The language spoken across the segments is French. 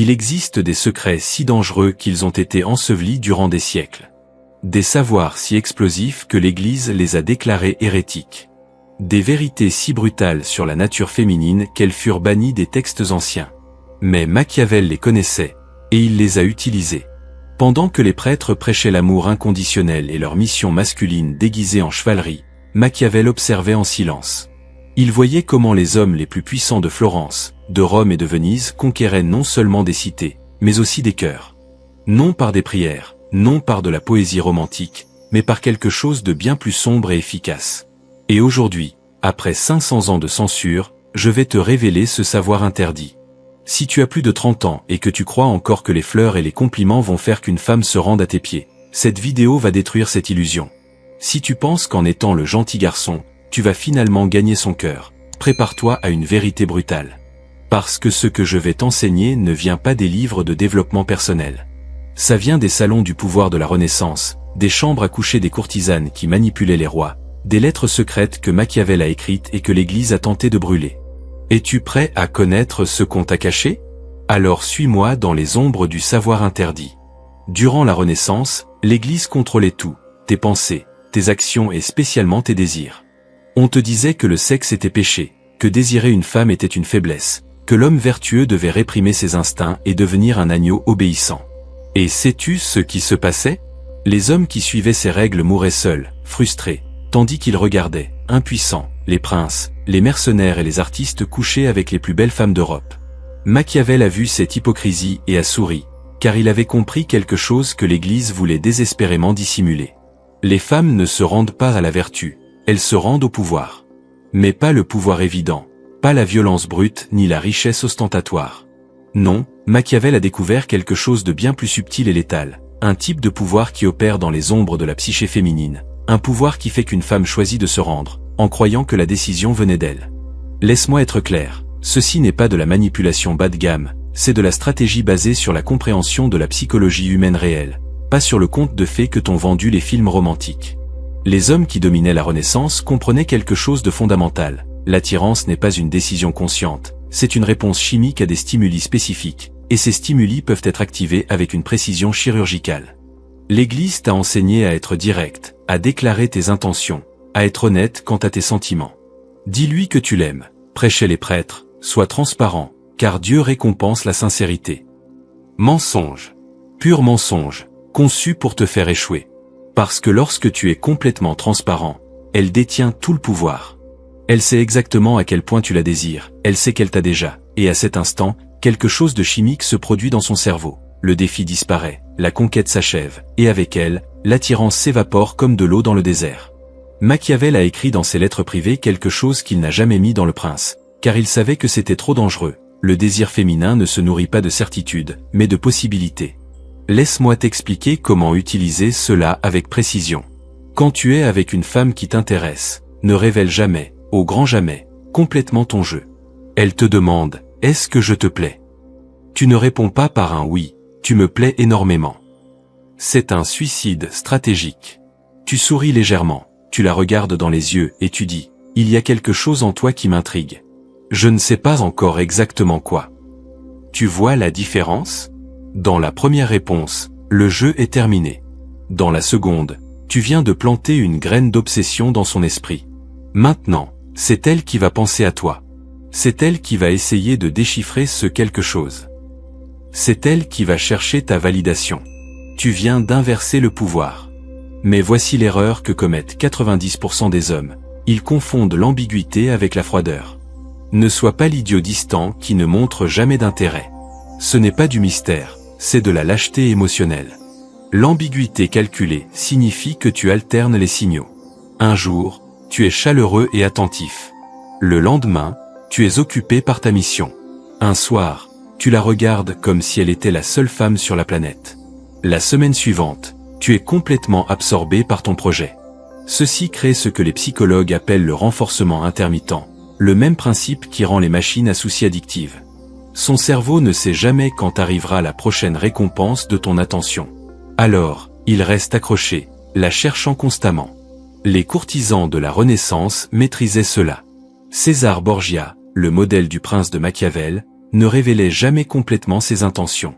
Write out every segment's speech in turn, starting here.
Il existe des secrets si dangereux qu'ils ont été ensevelis durant des siècles. Des savoirs si explosifs que l'Église les a déclarés hérétiques. Des vérités si brutales sur la nature féminine qu'elles furent bannies des textes anciens. Mais Machiavel les connaissait, et il les a utilisées. Pendant que les prêtres prêchaient l'amour inconditionnel et leur mission masculine déguisée en chevalerie, Machiavel observait en silence. Il voyait comment les hommes les plus puissants de Florence, de Rome et de Venise conquéraient non seulement des cités, mais aussi des cœurs. Non par des prières, non par de la poésie romantique, mais par quelque chose de bien plus sombre et efficace. Et aujourd'hui, après 500 ans de censure, je vais te révéler ce savoir interdit. Si tu as plus de 30 ans et que tu crois encore que les fleurs et les compliments vont faire qu'une femme se rende à tes pieds, cette vidéo va détruire cette illusion. Si tu penses qu'en étant le gentil garçon, tu vas finalement gagner son cœur, prépare-toi à une vérité brutale. Parce que ce que je vais t'enseigner ne vient pas des livres de développement personnel. Ça vient des salons du pouvoir de la Renaissance, des chambres à coucher des courtisanes qui manipulaient les rois, des lettres secrètes que Machiavel a écrites et que l'Église a tenté de brûler. Es-tu prêt à connaître ce qu'on t'a caché? Alors suis-moi dans les ombres du savoir interdit. Durant la Renaissance, l'Église contrôlait tout, tes pensées, tes actions et spécialement tes désirs. On te disait que le sexe était péché, que désirer une femme était une faiblesse, que l'homme vertueux devait réprimer ses instincts et devenir un agneau obéissant. Et sais-tu ce qui se passait? Les hommes qui suivaient ces règles mouraient seuls, frustrés, tandis qu'ils regardaient, impuissants, les princes, les mercenaires et les artistes coucher avec les plus belles femmes d'Europe. Machiavel a vu cette hypocrisie et a souri, car il avait compris quelque chose que l'Église voulait désespérément dissimuler. Les femmes ne se rendent pas à la vertu, elles se rendent au pouvoir. Mais pas le pouvoir évident, pas la violence brute ni la richesse ostentatoire. Non, Machiavel a découvert quelque chose de bien plus subtil et létal, un type de pouvoir qui opère dans les ombres de la psyché féminine, un pouvoir qui fait qu'une femme choisit de se rendre, en croyant que la décision venait d'elle. Laisse-moi être clair, ceci n'est pas de la manipulation bas de gamme, c'est de la stratégie basée sur la compréhension de la psychologie humaine réelle, pas sur le conte de fées que t'ont vendu les films romantiques. Les hommes qui dominaient la Renaissance comprenaient quelque chose de fondamental. L'attirance n'est pas une décision consciente, c'est une réponse chimique à des stimuli spécifiques, et ces stimuli peuvent être activés avec une précision chirurgicale. L'Église t'a enseigné à être direct, à déclarer tes intentions, à être honnête quant à tes sentiments. Dis-lui que tu l'aimes, prêchait les prêtres, sois transparent, car Dieu récompense la sincérité. Mensonge. Pur mensonge, conçu pour te faire échouer. Parce que lorsque tu es complètement transparent, elle détient tout le pouvoir. Elle sait exactement à quel point tu la désires, elle sait qu'elle t'a déjà, et à cet instant, quelque chose de chimique se produit dans son cerveau. Le défi disparaît, la conquête s'achève, et avec elle, l'attirance s'évapore comme de l'eau dans le désert. Machiavel a écrit dans ses lettres privées quelque chose qu'il n'a jamais mis dans Le Prince, car il savait que c'était trop dangereux. Le désir féminin ne se nourrit pas de certitudes, mais de possibilités. Laisse-moi t'expliquer comment utiliser cela avec précision. Quand tu es avec une femme qui t'intéresse, ne révèle jamais, au grand jamais, complètement ton jeu. Elle te demande, est-ce que je te plais? Tu ne réponds pas par un oui, tu me plais énormément. C'est un suicide stratégique. Tu souris légèrement, tu la regardes dans les yeux et tu dis, il y a quelque chose en toi qui m'intrigue. Je ne sais pas encore exactement quoi. Tu vois la différence? Dans la première réponse, le jeu est terminé. Dans la seconde, tu viens de planter une graine d'obsession dans son esprit. Maintenant, c'est elle qui va penser à toi. C'est elle qui va essayer de déchiffrer ce quelque chose. C'est elle qui va chercher ta validation. Tu viens d'inverser le pouvoir. Mais voici l'erreur que commettent 90% des hommes. Ils confondent l'ambiguïté avec la froideur. Ne sois pas l'idiot distant qui ne montre jamais d'intérêt. Ce n'est pas du mystère, c'est de la lâcheté émotionnelle. L'ambiguïté calculée signifie que tu alternes les signaux. Un jour, tu es chaleureux et attentif. Le lendemain, tu es occupé par ta mission. Un soir, tu la regardes comme si elle était la seule femme sur la planète. La semaine suivante, tu es complètement absorbé par ton projet. Ceci crée ce que les psychologues appellent le renforcement intermittent, le même principe qui rend les machines à souci addictives. Son cerveau ne sait jamais quand arrivera la prochaine récompense de ton attention. Alors, il reste accroché, la cherchant constamment. Les courtisans de la Renaissance maîtrisaient cela. César Borgia, le modèle du prince de Machiavel, ne révélait jamais complètement ses intentions.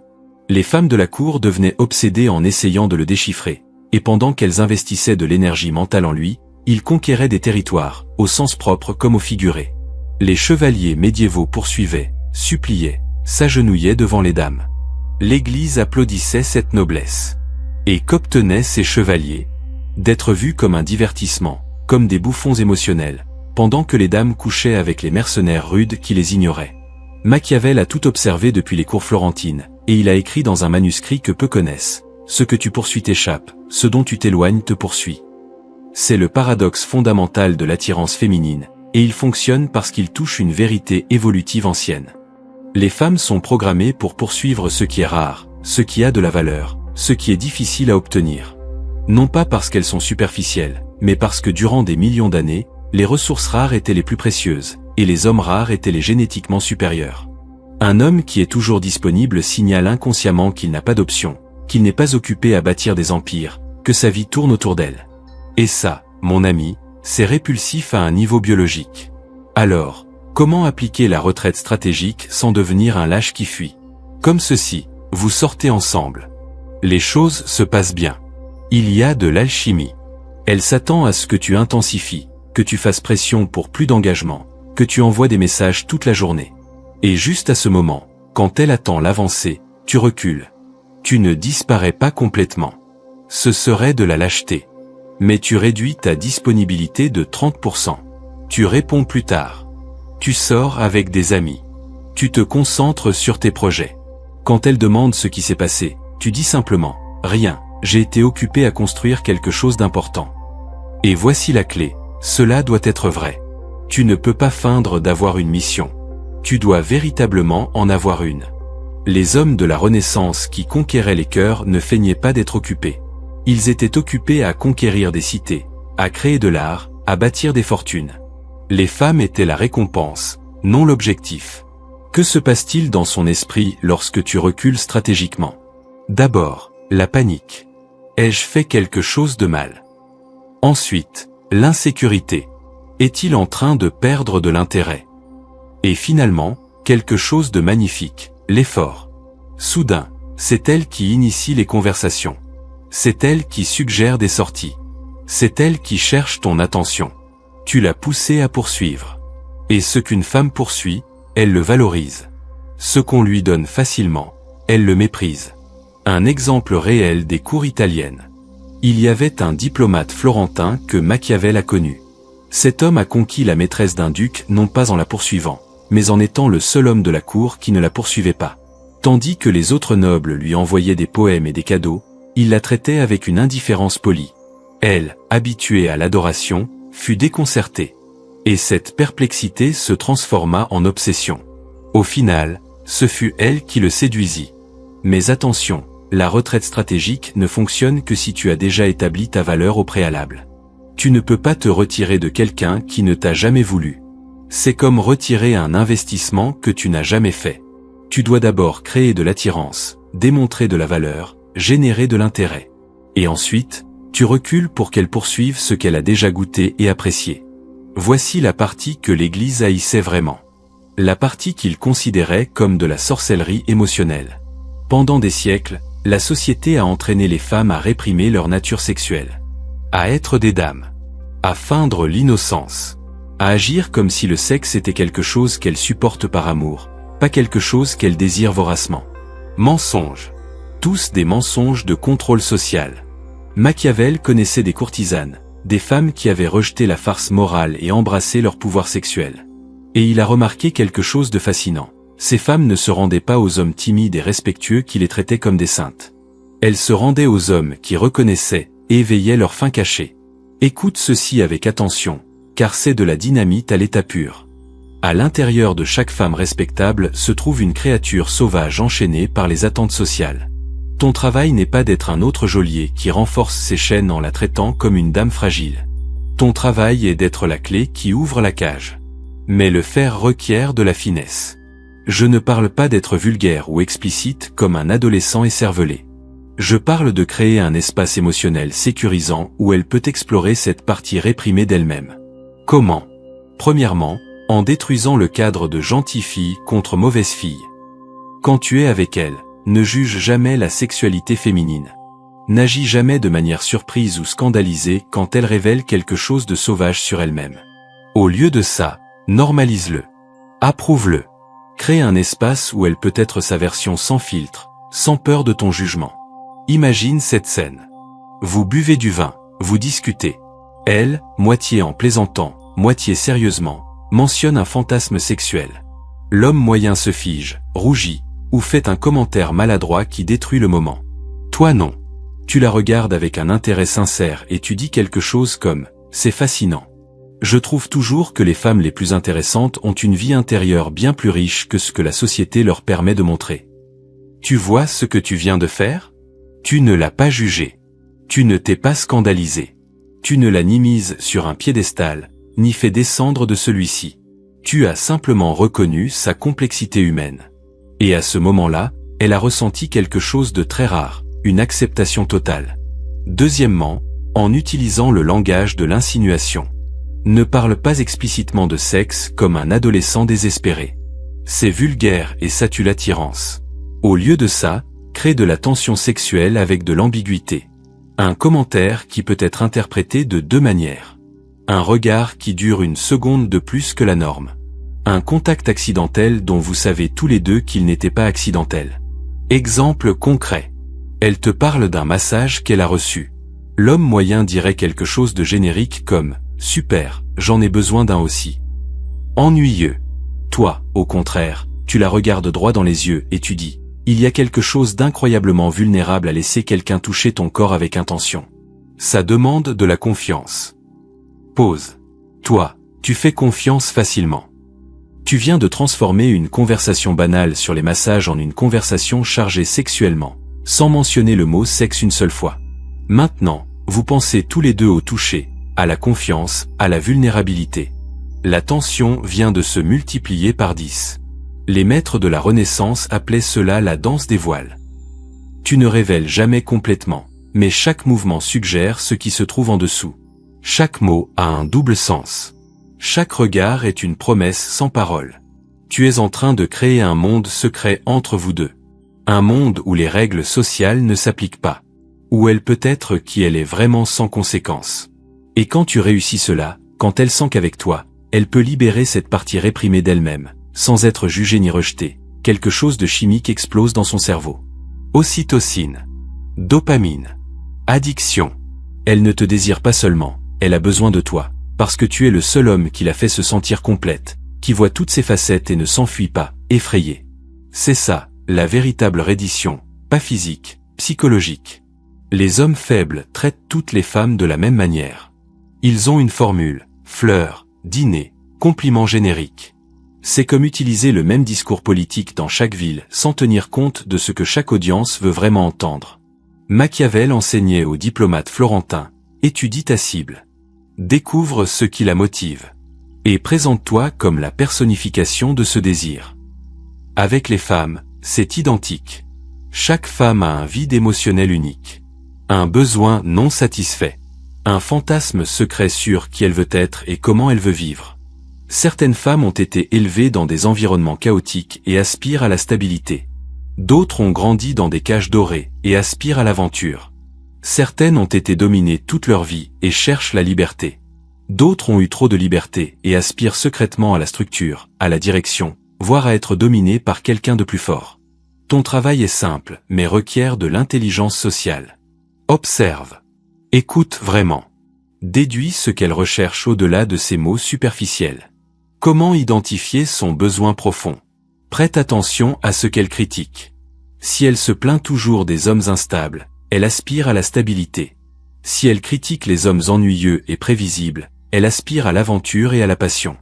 Les femmes de la cour devenaient obsédées en essayant de le déchiffrer, et pendant qu'elles investissaient de l'énergie mentale en lui, il conquérait des territoires, au sens propre comme au figuré. Les chevaliers médiévaux poursuivaient, suppliaient, s'agenouillaient devant les dames. L'Église applaudissait cette noblesse. Et qu'obtenaient ces chevaliers? D'être vus comme un divertissement, comme des bouffons émotionnels, pendant que les dames couchaient avec les mercenaires rudes qui les ignoraient. Machiavel a tout observé depuis les cours florentines, et il a écrit dans un manuscrit que peu connaissent: ce que tu poursuis t'échappe, ce dont tu t'éloignes te poursuit. C'est le paradoxe fondamental de l'attirance féminine, et il fonctionne parce qu'il touche une vérité évolutive ancienne. Les femmes sont programmées pour poursuivre ce qui est rare, ce qui a de la valeur, ce qui est difficile à obtenir. Non pas parce qu'elles sont superficielles, mais parce que durant des millions d'années, les ressources rares étaient les plus précieuses, et les hommes rares étaient les génétiquement supérieurs. Un homme qui est toujours disponible signale inconsciemment qu'il n'a pas d'option, qu'il n'est pas occupé à bâtir des empires, que sa vie tourne autour d'elle. Et ça, mon ami, c'est répulsif à un niveau biologique. Alors, comment appliquer la retraite stratégique sans devenir un lâche qui fuit? Comme ceci, vous sortez ensemble. Les choses se passent bien. Il y a de l'alchimie. Elle s'attend à ce que tu intensifies, que tu fasses pression pour plus d'engagement, que tu envoies des messages toute la journée. Et juste à ce moment, quand elle attend l'avancée, tu recules. Tu ne disparais pas complètement. Ce serait de la lâcheté. Mais tu réduis ta disponibilité de 30%. Tu réponds plus tard. Tu sors avec des amis. Tu te concentres sur tes projets. Quand elle demande ce qui s'est passé, tu dis simplement « Rien, j'ai été occupé à construire quelque chose d'important. » Et voici la clé, cela doit être vrai. Tu ne peux pas feindre d'avoir une mission. Tu dois véritablement en avoir une. Les hommes de la Renaissance qui conquéraient les cœurs ne feignaient pas d'être occupés. Ils étaient occupés à conquérir des cités, à créer de l'art, à bâtir des fortunes. Les femmes étaient la récompense, non l'objectif. Que se passe-t-il dans son esprit lorsque tu recules stratégiquement? D'abord, la panique. Ai-je fait quelque chose de mal? Ensuite, l'insécurité. Est-il en train de perdre de l'intérêt? Et finalement, quelque chose de magnifique, l'effort. Soudain, c'est elle qui initie les conversations. C'est elle qui suggère des sorties. C'est elle qui cherche ton attention. Tu l'as poussée à poursuivre. Et ce qu'une femme poursuit, elle le valorise. Ce qu'on lui donne facilement, elle le méprise. Un exemple réel des cours italiennes. Il y avait un diplomate florentin que Machiavel a connu. Cet homme a conquis la maîtresse d'un duc non pas en la poursuivant, mais en étant le seul homme de la cour qui ne la poursuivait pas. Tandis que les autres nobles lui envoyaient des poèmes et des cadeaux, il la traitait avec une indifférence polie. Elle, habituée à l'adoration, fut déconcertée. Et cette perplexité se transforma en obsession. Au final, ce fut elle qui le séduisit. Mais attention, la retraite stratégique ne fonctionne que si tu as déjà établi ta valeur au préalable. Tu ne peux pas te retirer de quelqu'un qui ne t'a jamais voulu. C'est comme retirer un investissement que tu n'as jamais fait. Tu dois d'abord créer de l'attirance, démontrer de la valeur, générer de l'intérêt. Et ensuite, tu recules pour qu'elle poursuive ce qu'elle a déjà goûté et apprécié. Voici la partie que l'Église haïssait vraiment. La partie qu'il considérait comme de la sorcellerie émotionnelle. Pendant des siècles, la société a entraîné les femmes à réprimer leur nature sexuelle. À être des dames. À feindre l'innocence. À agir comme si le sexe était quelque chose qu'elles supportent par amour, pas quelque chose qu'elles désirent voracement. Mensonges. Tous des mensonges de contrôle social. Machiavel connaissait des courtisanes, des femmes qui avaient rejeté la farce morale et embrassé leur pouvoir sexuel. Et il a remarqué quelque chose de fascinant. Ces femmes ne se rendaient pas aux hommes timides et respectueux qui les traitaient comme des saintes. Elles se rendaient aux hommes qui reconnaissaient et éveillaient leurs fins cachées. Écoute ceci avec attention, car c'est de la dynamite à l'état pur. À l'intérieur de chaque femme respectable se trouve une créature sauvage enchaînée par les attentes sociales. Ton travail n'est pas d'être un autre geôlier qui renforce ses chaînes en la traitant comme une dame fragile. Ton travail est d'être la clé qui ouvre la cage. Mais le faire requiert de la finesse. Je ne parle pas d'être vulgaire ou explicite comme un adolescent écervelé. Je parle de créer un espace émotionnel sécurisant où elle peut explorer cette partie réprimée d'elle-même. Comment? Premièrement, en détruisant le cadre de gentille fille contre mauvaise fille. Quand tu es avec elle, ne juge jamais la sexualité féminine. N'agis jamais de manière surprise ou scandalisée quand elle révèle quelque chose de sauvage sur elle-même. Au lieu de ça, normalise-le. Approuve-le. Crée un espace où elle peut être sa version sans filtre, sans peur de ton jugement. Imagine cette scène. Vous buvez du vin, vous discutez. Elle, moitié en plaisantant, moitié sérieusement, mentionne un fantasme sexuel. L'homme moyen se fige, rougit, ou fait un commentaire maladroit qui détruit le moment. Toi non. Tu la regardes avec un intérêt sincère et tu dis quelque chose comme « C'est fascinant. Je trouve toujours que les femmes les plus intéressantes ont une vie intérieure bien plus riche que ce que la société leur permet de montrer. » Tu vois ce que tu viens de faire? Tu ne l'as pas jugée. Tu ne t'es pas scandalisé. Tu ne l'as ni mise sur un piédestal, ni fait descendre de celui-ci. Tu as simplement reconnu sa complexité humaine. Et à ce moment-là, elle a ressenti quelque chose de très rare, une acceptation totale. Deuxièmement, en utilisant le langage de l'insinuation. Ne parle pas explicitement de sexe comme un adolescent désespéré. C'est vulgaire et ça tue l'attirance. Au lieu de ça, crée de la tension sexuelle avec de l'ambiguïté. Un commentaire qui peut être interprété de deux manières. Un regard qui dure une seconde de plus que la norme. Un contact accidentel dont vous savez tous les deux qu'il n'était pas accidentel. Exemple concret. Elle te parle d'un massage qu'elle a reçu. L'homme moyen dirait quelque chose de générique comme « Super, j'en ai besoin d'un aussi ». Ennuyeux. Toi, au contraire, tu la regardes droit dans les yeux et tu dis « Il y a quelque chose d'incroyablement vulnérable à laisser quelqu'un toucher ton corps avec intention. Ça demande de la confiance. » Pause. Toi, tu fais confiance facilement. Tu viens de transformer une conversation banale sur les massages en une conversation chargée sexuellement, sans mentionner le mot sexe une seule fois. Maintenant, vous pensez tous les deux au toucher, à la confiance, à la vulnérabilité. La tension vient de se multiplier par 10. Les maîtres de la Renaissance appelaient cela la danse des voiles. Tu ne révèles jamais complètement, mais chaque mouvement suggère ce qui se trouve en dessous. Chaque mot a un double sens. Chaque regard est une promesse sans parole. Tu es en train de créer un monde secret entre vous deux. Un monde où les règles sociales ne s'appliquent pas. Où elle peut être qui elle est vraiment sans conséquence. Et quand tu réussis cela, quand elle sent qu'avec toi, elle peut libérer cette partie réprimée d'elle-même, sans être jugée ni rejetée, quelque chose de chimique explose dans son cerveau. Ocytocine. Dopamine. Addiction. Elle ne te désire pas seulement, elle a besoin de toi. Parce que tu es le seul homme qui la fait se sentir complète, qui voit toutes ses facettes et ne s'enfuit pas, effrayé. C'est ça, la véritable reddition, pas physique, psychologique. Les hommes faibles traitent toutes les femmes de la même manière. Ils ont une formule, fleurs, dîner, compliments génériques. C'est comme utiliser le même discours politique dans chaque ville sans tenir compte de ce que chaque audience veut vraiment entendre. Machiavel enseignait aux diplomates florentins, étudie ta cible. Découvre ce qui la motive. Et présente-toi comme la personnification de ce désir. Avec les femmes, c'est identique. Chaque femme a un vide émotionnel unique. Un besoin non satisfait. Un fantasme secret sur qui elle veut être et comment elle veut vivre. Certaines femmes ont été élevées dans des environnements chaotiques et aspirent à la stabilité. D'autres ont grandi dans des cages dorées et aspirent à l'aventure. Certaines ont été dominées toute leur vie et cherchent la liberté. D'autres ont eu trop de liberté et aspirent secrètement à la structure, à la direction, voire à être dominées par quelqu'un de plus fort. Ton travail est simple, mais requiert de l'intelligence sociale. Observe. Écoute vraiment. Déduis ce qu'elle recherche au-delà de ces mots superficiels. Comment identifier son besoin profond? Prête attention à ce qu'elle critique. Si elle se plaint toujours des hommes instables, elle aspire à la stabilité. Si elle critique les hommes ennuyeux et prévisibles, elle aspire à l'aventure et à la passion.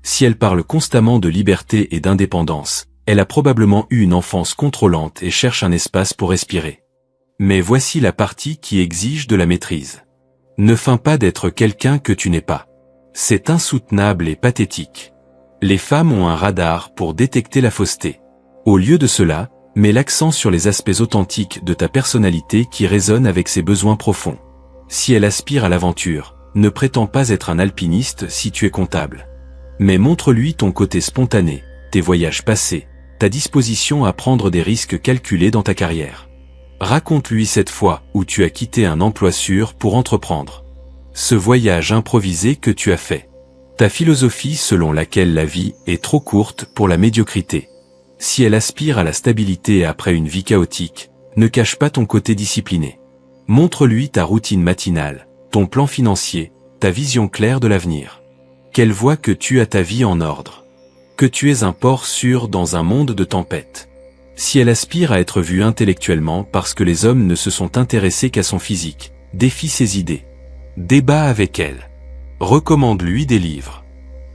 Si elle parle constamment de liberté et d'indépendance, elle a probablement eu une enfance contrôlante et cherche un espace pour respirer. Mais voici la partie qui exige de la maîtrise. Ne feins pas d'être quelqu'un que tu n'es pas. C'est insoutenable et pathétique. Les femmes ont un radar pour détecter la fausseté. Au lieu de cela, mets l'accent sur les aspects authentiques de ta personnalité qui résonnent avec ses besoins profonds. Si elle aspire à l'aventure, ne prétends pas être un alpiniste si tu es comptable. Mais montre-lui ton côté spontané, tes voyages passés, ta disposition à prendre des risques calculés dans ta carrière. Raconte-lui cette fois où tu as quitté un emploi sûr pour entreprendre. Ce voyage improvisé que tu as fait. Ta philosophie selon laquelle la vie est trop courte pour la médiocrité. Si elle aspire à la stabilité après une vie chaotique, ne cache pas ton côté discipliné. Montre-lui ta routine matinale, ton plan financier, ta vision claire de l'avenir. Qu'elle voie que tu as ta vie en ordre. Que tu es un port sûr dans un monde de tempêtes. Si elle aspire à être vue intellectuellement parce que les hommes ne se sont intéressés qu'à son physique, défie ses idées. Débat avec elle. Recommande-lui des livres.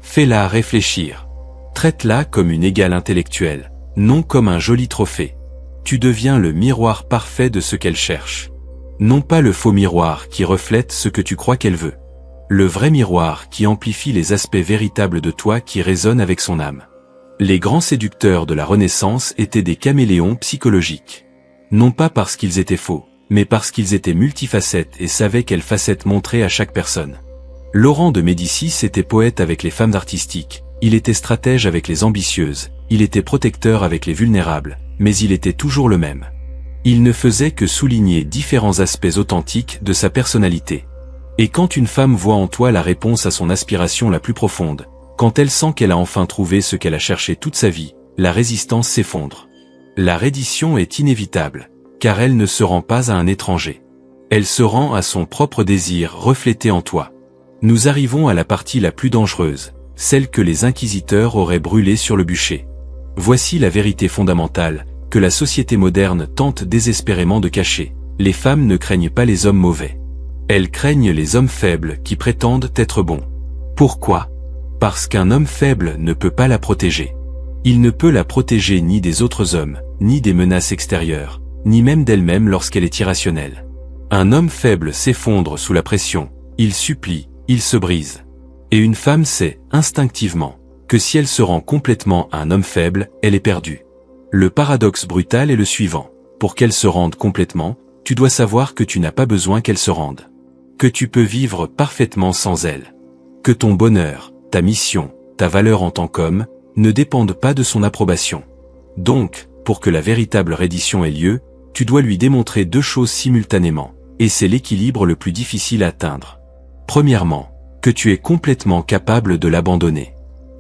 Fais-la réfléchir. Traite-la comme une égale intellectuelle, non comme un joli trophée. Tu deviens le miroir parfait de ce qu'elle cherche. Non pas le faux miroir qui reflète ce que tu crois qu'elle veut. Le vrai miroir qui amplifie les aspects véritables de toi qui résonnent avec son âme. Les grands séducteurs de la Renaissance étaient des caméléons psychologiques. Non pas parce qu'ils étaient faux, mais parce qu'ils étaient multifacettes et savaient quelle facette montrer à chaque personne. Laurent de Médicis était poète avec les femmes artistiques, il était stratège avec les ambitieuses, il était protecteur avec les vulnérables, mais il était toujours le même. Il ne faisait que souligner différents aspects authentiques de sa personnalité. Et quand une femme voit en toi la réponse à son aspiration la plus profonde, quand elle sent qu'elle a enfin trouvé ce qu'elle a cherché toute sa vie, la résistance s'effondre. La reddition est inévitable, car elle ne se rend pas à un étranger. Elle se rend à son propre désir reflété en toi. Nous arrivons à la partie la plus dangereuse, celle que les inquisiteurs auraient brûlée sur le bûcher. Voici la vérité fondamentale, que la société moderne tente désespérément de cacher. Les femmes ne craignent pas les hommes mauvais. Elles craignent les hommes faibles qui prétendent être bons. Pourquoi ? Parce qu'un homme faible ne peut pas la protéger. Il ne peut la protéger ni des autres hommes, ni des menaces extérieures, ni même d'elle-même lorsqu'elle est irrationnelle. Un homme faible s'effondre sous la pression, il supplie, il se brise. Et une femme sait, instinctivement, que si elle se rend complètement à un homme faible, elle est perdue. Le paradoxe brutal est le suivant. Pour qu'elle se rende complètement, tu dois savoir que tu n'as pas besoin qu'elle se rende. Que tu peux vivre parfaitement sans elle. Que ton bonheur, ta mission, ta valeur en tant qu'homme, ne dépendent pas de son approbation. Donc, pour que la véritable reddition ait lieu, tu dois lui démontrer deux choses simultanément, et c'est l'équilibre le plus difficile à atteindre. Premièrement, que tu es complètement capable de l'abandonner.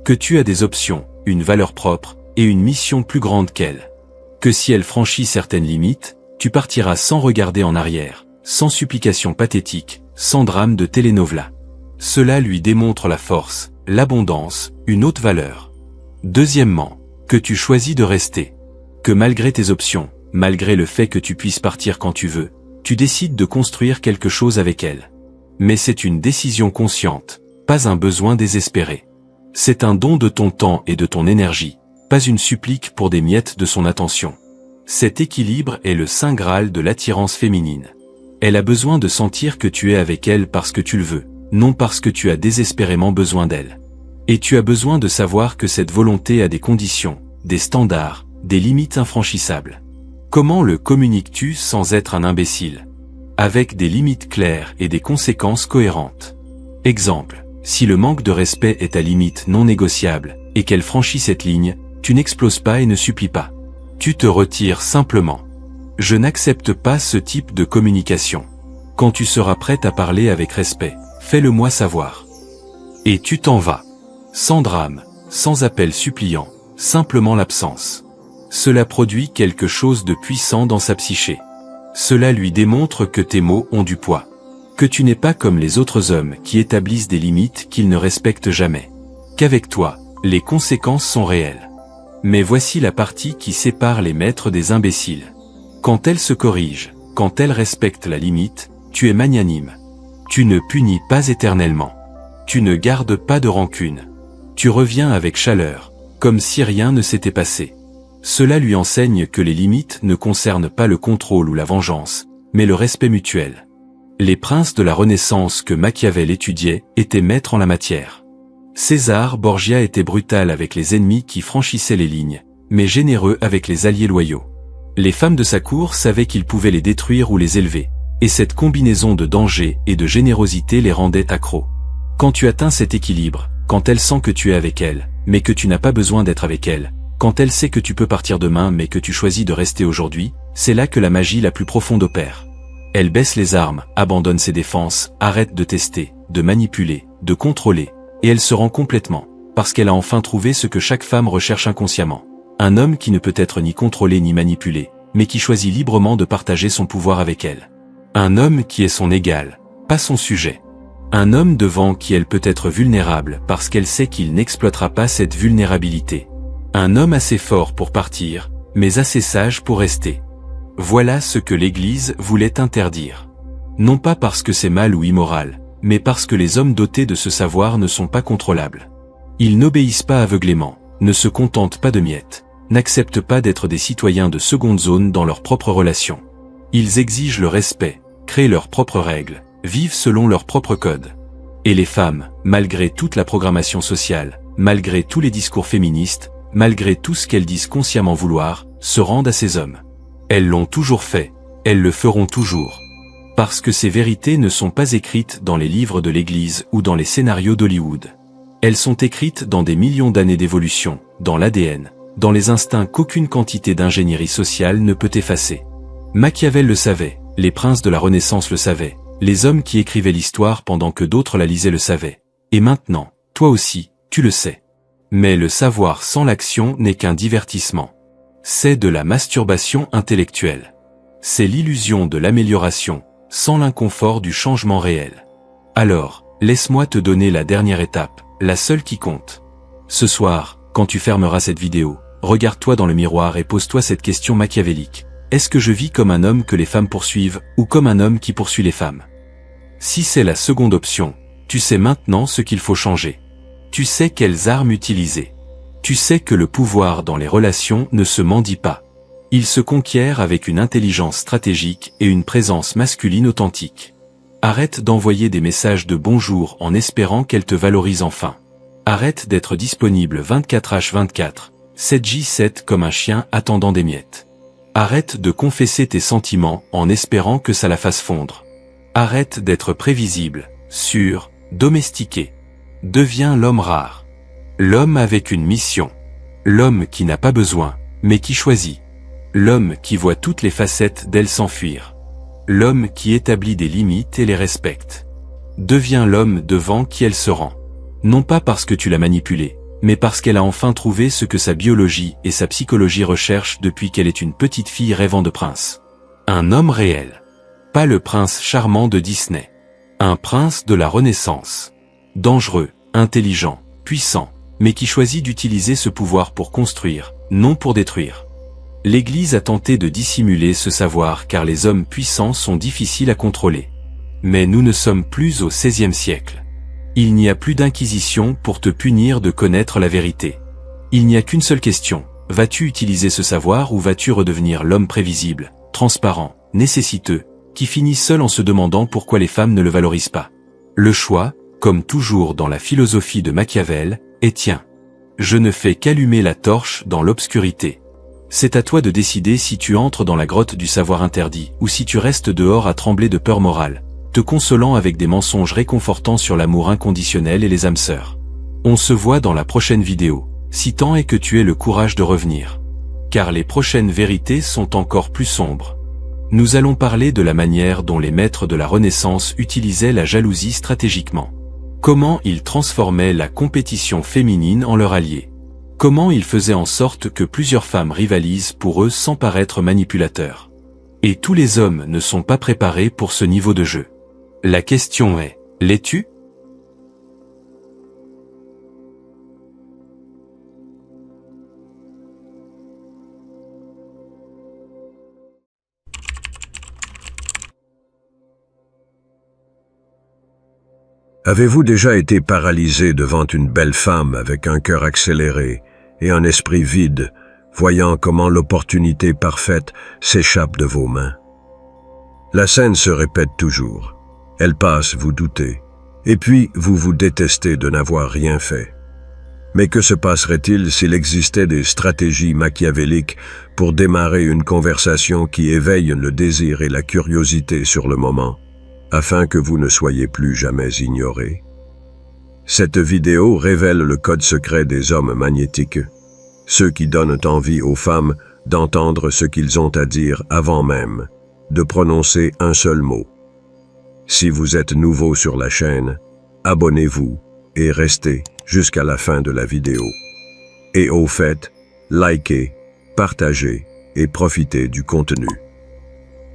Que tu as des options, une valeur propre, et une mission plus grande qu'elle. Que si elle franchit certaines limites, tu partiras sans regarder en arrière, sans supplication pathétique, sans drame de telenovela. Cela lui démontre la force, l'abondance, une haute valeur. Deuxièmement, que tu choisis de rester. Que malgré tes options, malgré le fait que tu puisses partir quand tu veux, tu décides de construire quelque chose avec elle. Mais c'est une décision consciente, pas un besoin désespéré. C'est un don de ton temps et de ton énergie, pas une supplique pour des miettes de son attention. Cet équilibre est le saint graal de l'attirance féminine. Elle a besoin de sentir que tu es avec elle parce que tu le veux, non parce que tu as désespérément besoin d'elle. Et tu as besoin de savoir que cette volonté a des conditions, des standards, des limites infranchissables. Comment le communiques-tu sans être un imbécile ? Avec des limites claires et des conséquences cohérentes. Exemple, si le manque de respect est ta limite non négociable, et qu'elle franchit cette ligne, tu n'exploses pas et ne supplies pas. Tu te retires simplement. Je n'accepte pas ce type de communication. Quand tu seras prête à parler avec respect, fais-le moi savoir. Et tu t'en vas. Sans drame, sans appel suppliant, simplement l'absence. Cela produit quelque chose de puissant dans sa psyché. Cela lui démontre que tes mots ont du poids. Que tu n'es pas comme les autres hommes qui établissent des limites qu'ils ne respectent jamais. Qu'avec toi, les conséquences sont réelles. Mais voici la partie qui sépare les maîtres des imbéciles. Quand elle se corrige, quand elle respecte la limite, tu es magnanime. Tu ne punis pas éternellement. Tu ne gardes pas de rancune. Tu reviens avec chaleur, comme si rien ne s'était passé. Cela lui enseigne que les limites ne concernent pas le contrôle ou la vengeance, mais le respect mutuel. Les princes de la Renaissance que Machiavel étudiait étaient maîtres en la matière. César Borgia était brutal avec les ennemis qui franchissaient les lignes, mais généreux avec les alliés loyaux. Les femmes de sa cour savaient qu'il pouvait les détruire ou les élever, et cette combinaison de danger et de générosité les rendait accros. Quand tu atteins cet équilibre, quand elle sent que tu es avec elle, mais que tu n'as pas besoin d'être avec elle, quand elle sait que tu peux partir demain mais que tu choisis de rester aujourd'hui, c'est là que la magie la plus profonde opère. Elle baisse les armes, abandonne ses défenses, arrête de tester, de manipuler, de contrôler, et elle se rend complètement, parce qu'elle a enfin trouvé ce que chaque femme recherche inconsciemment. Un homme qui ne peut être ni contrôlé ni manipulé, mais qui choisit librement de partager son pouvoir avec elle. Un homme qui est son égal, pas son sujet. Un homme devant qui elle peut être vulnérable parce qu'elle sait qu'il n'exploitera pas cette vulnérabilité. Un homme assez fort pour partir, mais assez sage pour rester. Voilà ce que l'Église voulait interdire. Non pas parce que c'est mal ou immoral, mais parce que les hommes dotés de ce savoir ne sont pas contrôlables. Ils n'obéissent pas aveuglément, ne se contentent pas de miettes, n'acceptent pas d'être des citoyens de seconde zone dans leurs propres relations. Ils exigent le respect, créent leurs propres règles, vivent selon leurs propres codes. Et les femmes, malgré toute la programmation sociale, malgré tous les discours féministes, malgré tout ce qu'elles disent consciemment vouloir, se rendent à ces hommes. Elles l'ont toujours fait, elles le feront toujours. Parce que ces vérités ne sont pas écrites dans les livres de l'Église ou dans les scénarios d'Hollywood. Elles sont écrites dans des millions d'années d'évolution, dans l'ADN, dans les instincts qu'aucune quantité d'ingénierie sociale ne peut effacer. Machiavel le savait, les princes de la Renaissance le savaient, les hommes qui écrivaient l'histoire pendant que d'autres la lisaient le savaient. Et maintenant, toi aussi, tu le sais. Mais le savoir sans l'action n'est qu'un divertissement. C'est de la masturbation intellectuelle. C'est l'illusion de l'amélioration, sans l'inconfort du changement réel. Alors, laisse-moi te donner la dernière étape, la seule qui compte. Ce soir, quand tu fermeras cette vidéo, regarde-toi dans le miroir et pose-toi cette question machiavélique. Est-ce que je vis comme un homme que les femmes poursuivent ou comme un homme qui poursuit les femmes? Si c'est la seconde option, tu sais maintenant ce qu'il faut changer. Tu sais quelles armes utiliser. Tu sais que le pouvoir dans les relations ne se mendie pas. Il se conquiert avec une intelligence stratégique et une présence masculine authentique. Arrête d'envoyer des messages de bonjour en espérant qu'elle te valorise enfin. Arrête d'être disponible 24h24, 7j7 comme un chien attendant des miettes. Arrête de confesser tes sentiments en espérant que ça la fasse fondre. Arrête d'être prévisible, sûr, domestiqué. Deviens l'homme rare. L'homme avec une mission. L'homme qui n'a pas besoin, mais qui choisit. L'homme qui voit toutes les facettes d'elle s'enfuir. L'homme qui établit des limites et les respecte. Deviens l'homme devant qui elle se rend. Non pas parce que tu l'as manipulée, mais parce qu'elle a enfin trouvé ce que sa biologie et sa psychologie recherchent depuis qu'elle est une petite fille rêvant de prince. Un homme réel. Pas le prince charmant de Disney. Un prince de la Renaissance. Dangereux, intelligent, puissant, mais qui choisit d'utiliser ce pouvoir pour construire, non pour détruire. L'Église a tenté de dissimuler ce savoir car les hommes puissants sont difficiles à contrôler. Mais nous ne sommes plus au XVIe siècle. Il n'y a plus d'inquisition pour te punir de connaître la vérité. Il n'y a qu'une seule question, vas-tu utiliser ce savoir ou vas-tu redevenir l'homme prévisible, transparent, nécessiteux, qui finit seul en se demandant pourquoi les femmes ne le valorisent pas? Le choix, comme toujours dans la philosophie de Machiavel, est tien. Je ne fais qu'allumer la torche dans l'obscurité. C'est à toi de décider si tu entres dans la grotte du savoir interdit ou si tu restes dehors à trembler de peur morale, te consolant avec des mensonges réconfortants sur l'amour inconditionnel et les âmes sœurs. On se voit dans la prochaine vidéo, si tant est que tu aies le courage de revenir. Car les prochaines vérités sont encore plus sombres. Nous allons parler de la manière dont les maîtres de la Renaissance utilisaient la jalousie stratégiquement. Comment ils transformaient la compétition féminine en leur allié. Comment ils faisaient en sorte que plusieurs femmes rivalisent pour eux sans paraître manipulateurs. Et tous les hommes ne sont pas préparés pour ce niveau de jeu. La question est, l'es-tu ? Avez-vous déjà été paralysé devant une belle femme avec un cœur accéléré et un esprit vide, voyant comment l'opportunité parfaite s'échappe de vos mains? La scène se répète toujours. Elle passe, vous doutez. Et puis, vous vous détestez de n'avoir rien fait. Mais que se passerait-il s'il existait des stratégies machiavéliques pour démarrer une conversation qui éveille le désir et la curiosité sur le moment, afin que vous ne soyez plus jamais ignoré? Cette vidéo révèle le code secret des hommes magnétiques, ceux qui donnent envie aux femmes d'entendre ce qu'ils ont à dire avant même de prononcer un seul mot. Si vous êtes nouveau sur la chaîne, abonnez-vous et restez jusqu'à la fin de la vidéo. Et au fait, likez, partagez et profitez du contenu.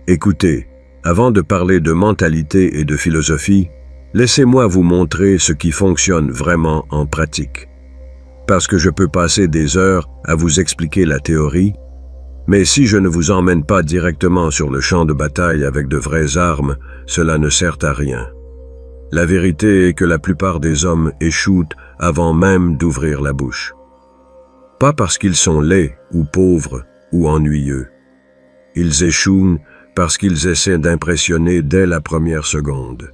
Écoutez, avant de parler de mentalité et de philosophie, laissez-moi vous montrer ce qui fonctionne vraiment en pratique. Parce que je peux passer des heures à vous expliquer la théorie, mais si je ne vous emmène pas directement sur le champ de bataille avec de vraies armes, cela ne sert à rien. La vérité est que la plupart des hommes échouent avant même d'ouvrir la bouche. Pas parce qu'ils sont laids ou pauvres ou ennuyeux. Ils échouent parce qu'ils essaient d'impressionner dès la première seconde.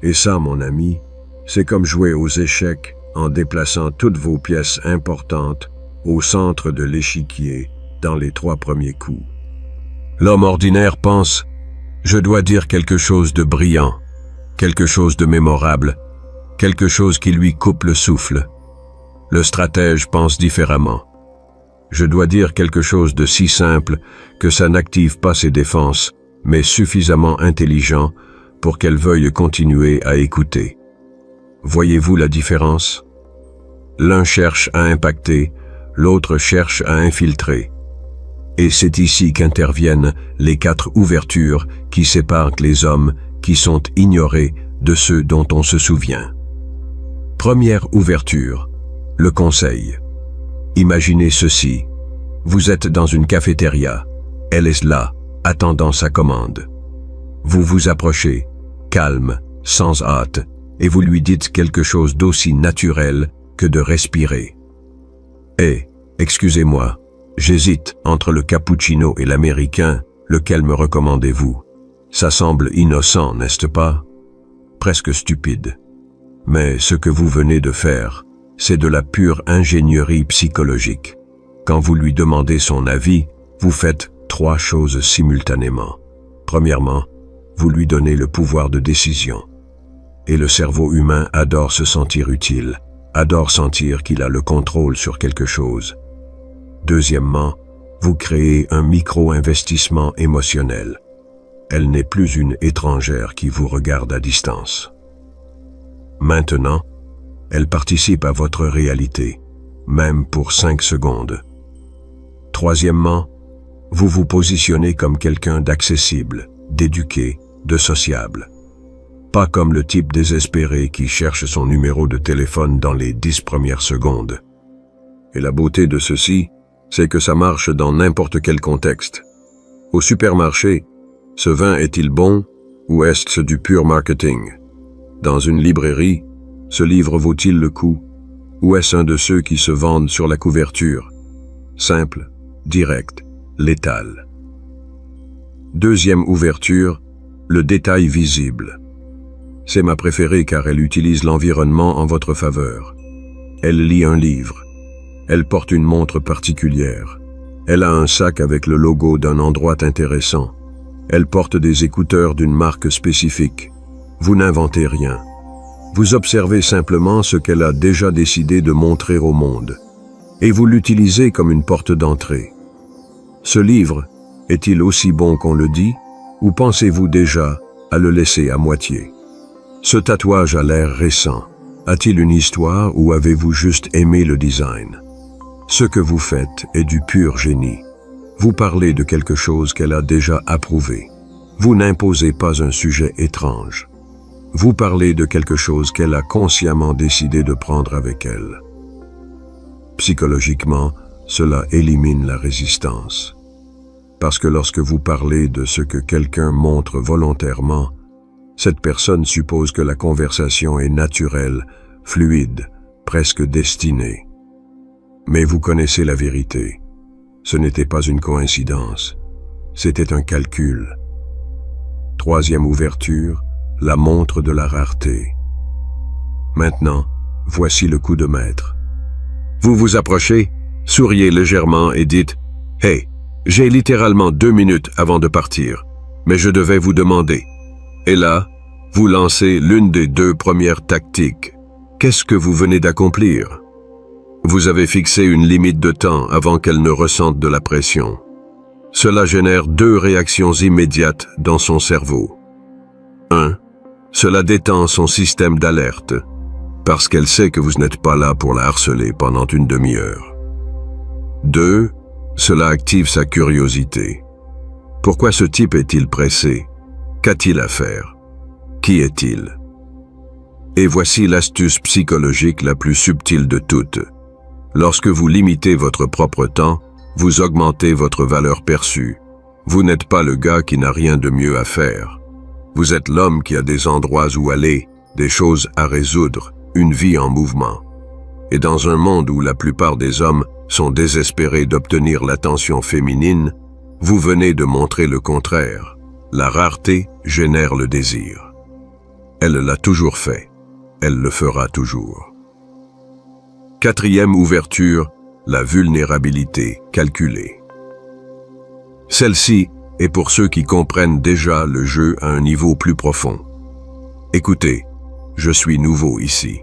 Et ça, mon ami, c'est comme jouer aux échecs en déplaçant toutes vos pièces importantes au centre de l'échiquier dans les 3 premiers coups. L'homme ordinaire pense « Je dois dire quelque chose de brillant, quelque chose de mémorable, quelque chose qui lui coupe le souffle. » Le stratège pense différemment. « Je dois dire quelque chose de si simple que ça n'active pas ses défenses, mais suffisamment intelligent pour qu'elle veuille continuer à écouter. » Voyez-vous la différence? L'un cherche à impacter, l'autre cherche à infiltrer. Et c'est ici qu'interviennent les 4 ouvertures qui séparent les hommes qui sont ignorés de ceux dont on se souvient. Première ouverture, le conseil. Imaginez ceci. Vous êtes dans une cafétéria. Elle est là, attendant sa commande. Vous vous approchez, calme, sans hâte, et vous lui dites quelque chose d'aussi naturel que de respirer. « Eh, excusez-moi, j'hésite entre le cappuccino et l'américain, lequel me recommandez-vous? Ça semble innocent, n'est-ce pas? Presque stupide. Mais ce que vous venez de faire, c'est de la pure ingénierie psychologique. Quand vous lui demandez son avis, vous faites 3 choses simultanément. Premièrement, vous lui donnez le pouvoir de décision. Et le cerveau humain adore se sentir utile, adore sentir qu'il a le contrôle sur quelque chose. Deuxièmement, vous créez un micro-investissement émotionnel. Elle n'est plus une étrangère qui vous regarde à distance. Maintenant, elle participe à votre réalité, même pour 5 secondes. Troisièmement, vous vous positionnez comme quelqu'un d'accessible, d'éduqué, de sociable. Pas comme le type désespéré qui cherche son numéro de téléphone dans les 10 premières secondes. Et la beauté de ceci, c'est que ça marche dans n'importe quel contexte. Au supermarché, ce vin est-il bon ou est-ce du pur marketing? Dans une librairie, ce livre vaut-il le coup ou est-ce un de ceux qui se vendent sur la couverture? Simple, direct, létal. Deuxième ouverture, le détail visible. C'est ma préférée car elle utilise l'environnement en votre faveur. Elle lit un livre. Elle porte une montre particulière. Elle a un sac avec le logo d'un endroit intéressant. Elle porte des écouteurs d'une marque spécifique. Vous n'inventez rien. Vous observez simplement ce qu'elle a déjà décidé de montrer au monde. Et vous l'utilisez comme une porte d'entrée. Ce livre, est-il aussi bon qu'on le dit, ou pensez-vous déjà à le laisser à moitié? Ce tatouage a l'air récent. A-t-il une histoire ou avez-vous juste aimé le design? Ce que vous faites est du pur génie. Vous parlez de quelque chose qu'elle a déjà approuvé. Vous n'imposez pas un sujet étrange. Vous parlez de quelque chose qu'elle a consciemment décidé de prendre avec elle. Psychologiquement, cela élimine la résistance. Parce que lorsque vous parlez de ce que quelqu'un montre volontairement, cette personne suppose que la conversation est naturelle, fluide, presque destinée. Mais vous connaissez la vérité. Ce n'était pas une coïncidence. C'était un calcul. Troisième ouverture, la montre de la rareté. Maintenant, voici le coup de maître. Vous vous approchez, souriez légèrement et dites « Hey, j'ai littéralement 2 minutes avant de partir, mais je devais vous demander. » Et là, vous lancez l'une des 2 premières tactiques. Qu'est-ce que vous venez d'accomplir? Vous avez fixé une limite de temps avant qu'elle ne ressente de la pression. Cela génère 2 réactions immédiates dans son cerveau. 1. Cela détend son système d'alerte, parce qu'elle sait que vous n'êtes pas là pour la harceler pendant une demi-heure. 2. Cela active sa curiosité. Pourquoi ce type est-il pressé? Qu'a-t-il à faire? Qui est-il? Et voici l'astuce psychologique la plus subtile de toutes. Lorsque vous limitez votre propre temps, vous augmentez votre valeur perçue. Vous n'êtes pas le gars qui n'a rien de mieux à faire. Vous êtes l'homme qui a des endroits où aller, des choses à résoudre, une vie en mouvement. Et dans un monde où la plupart des hommes sont désespérés d'obtenir l'attention féminine, vous venez de montrer le contraire. La rareté génère le désir. Elle l'a toujours fait. Elle le fera toujours. 4e ouverture, la vulnérabilité calculée. Celle-ci est pour ceux qui comprennent déjà le jeu à un niveau plus profond. Écoutez, je suis nouveau ici.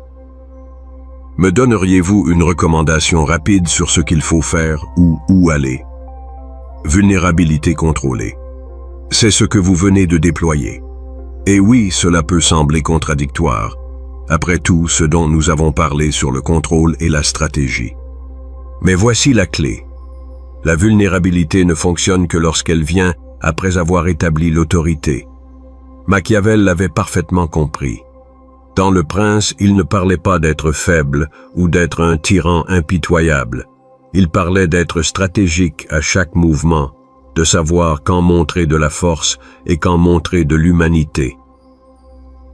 Me donneriez-vous une recommandation rapide sur ce qu'il faut faire ou où aller? Vulnérabilité contrôlée. C'est ce que vous venez de déployer. Et oui, cela peut sembler contradictoire. Après tout, ce dont nous avons parlé sur le contrôle et la stratégie. Mais voici la clé. La vulnérabilité ne fonctionne que lorsqu'elle vient après avoir établi l'autorité. Machiavel l'avait parfaitement compris. Dans Le Prince, il ne parlait pas d'être faible ou d'être un tyran impitoyable. Il parlait d'être stratégique à chaque mouvement, de savoir quand montrer de la force et quand montrer de l'humanité.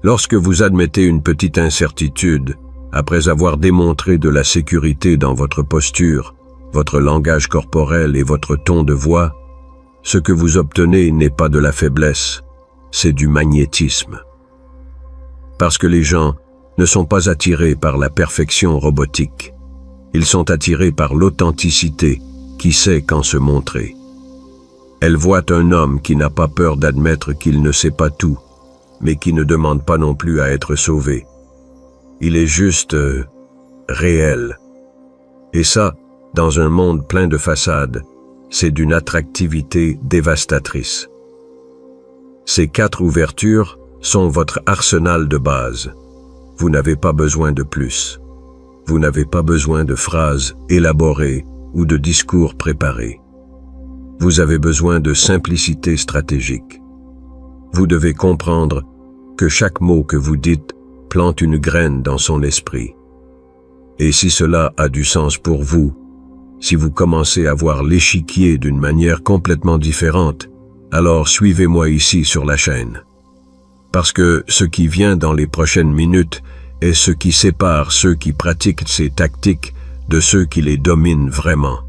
Lorsque vous admettez une petite incertitude, après avoir démontré de la sécurité dans votre posture, votre langage corporel et votre ton de voix, ce que vous obtenez n'est pas de la faiblesse, c'est du magnétisme. Parce que les gens ne sont pas attirés par la perfection robotique. Ils sont attirés par l'authenticité qui sait quand se montrer. Elles voient un homme qui n'a pas peur d'admettre qu'il ne sait pas tout, mais qui ne demande pas non plus à être sauvé. Il est juste réel. Et ça, dans un monde plein de façades, c'est d'une attractivité dévastatrice. Ces 4 ouvertures sont votre arsenal de base. Vous n'avez pas besoin de plus. Vous n'avez pas besoin de phrases élaborées ou de discours préparés. Vous avez besoin de simplicité stratégique. Vous devez comprendre que chaque mot que vous dites plante une graine dans son esprit. Et si cela a du sens pour vous, si vous commencez à voir l'échiquier d'une manière complètement différente, alors suivez-moi ici sur la chaîne. Parce que ce qui vient dans les prochaines minutes est ce qui sépare ceux qui pratiquent ces tactiques de ceux qui les dominent vraiment.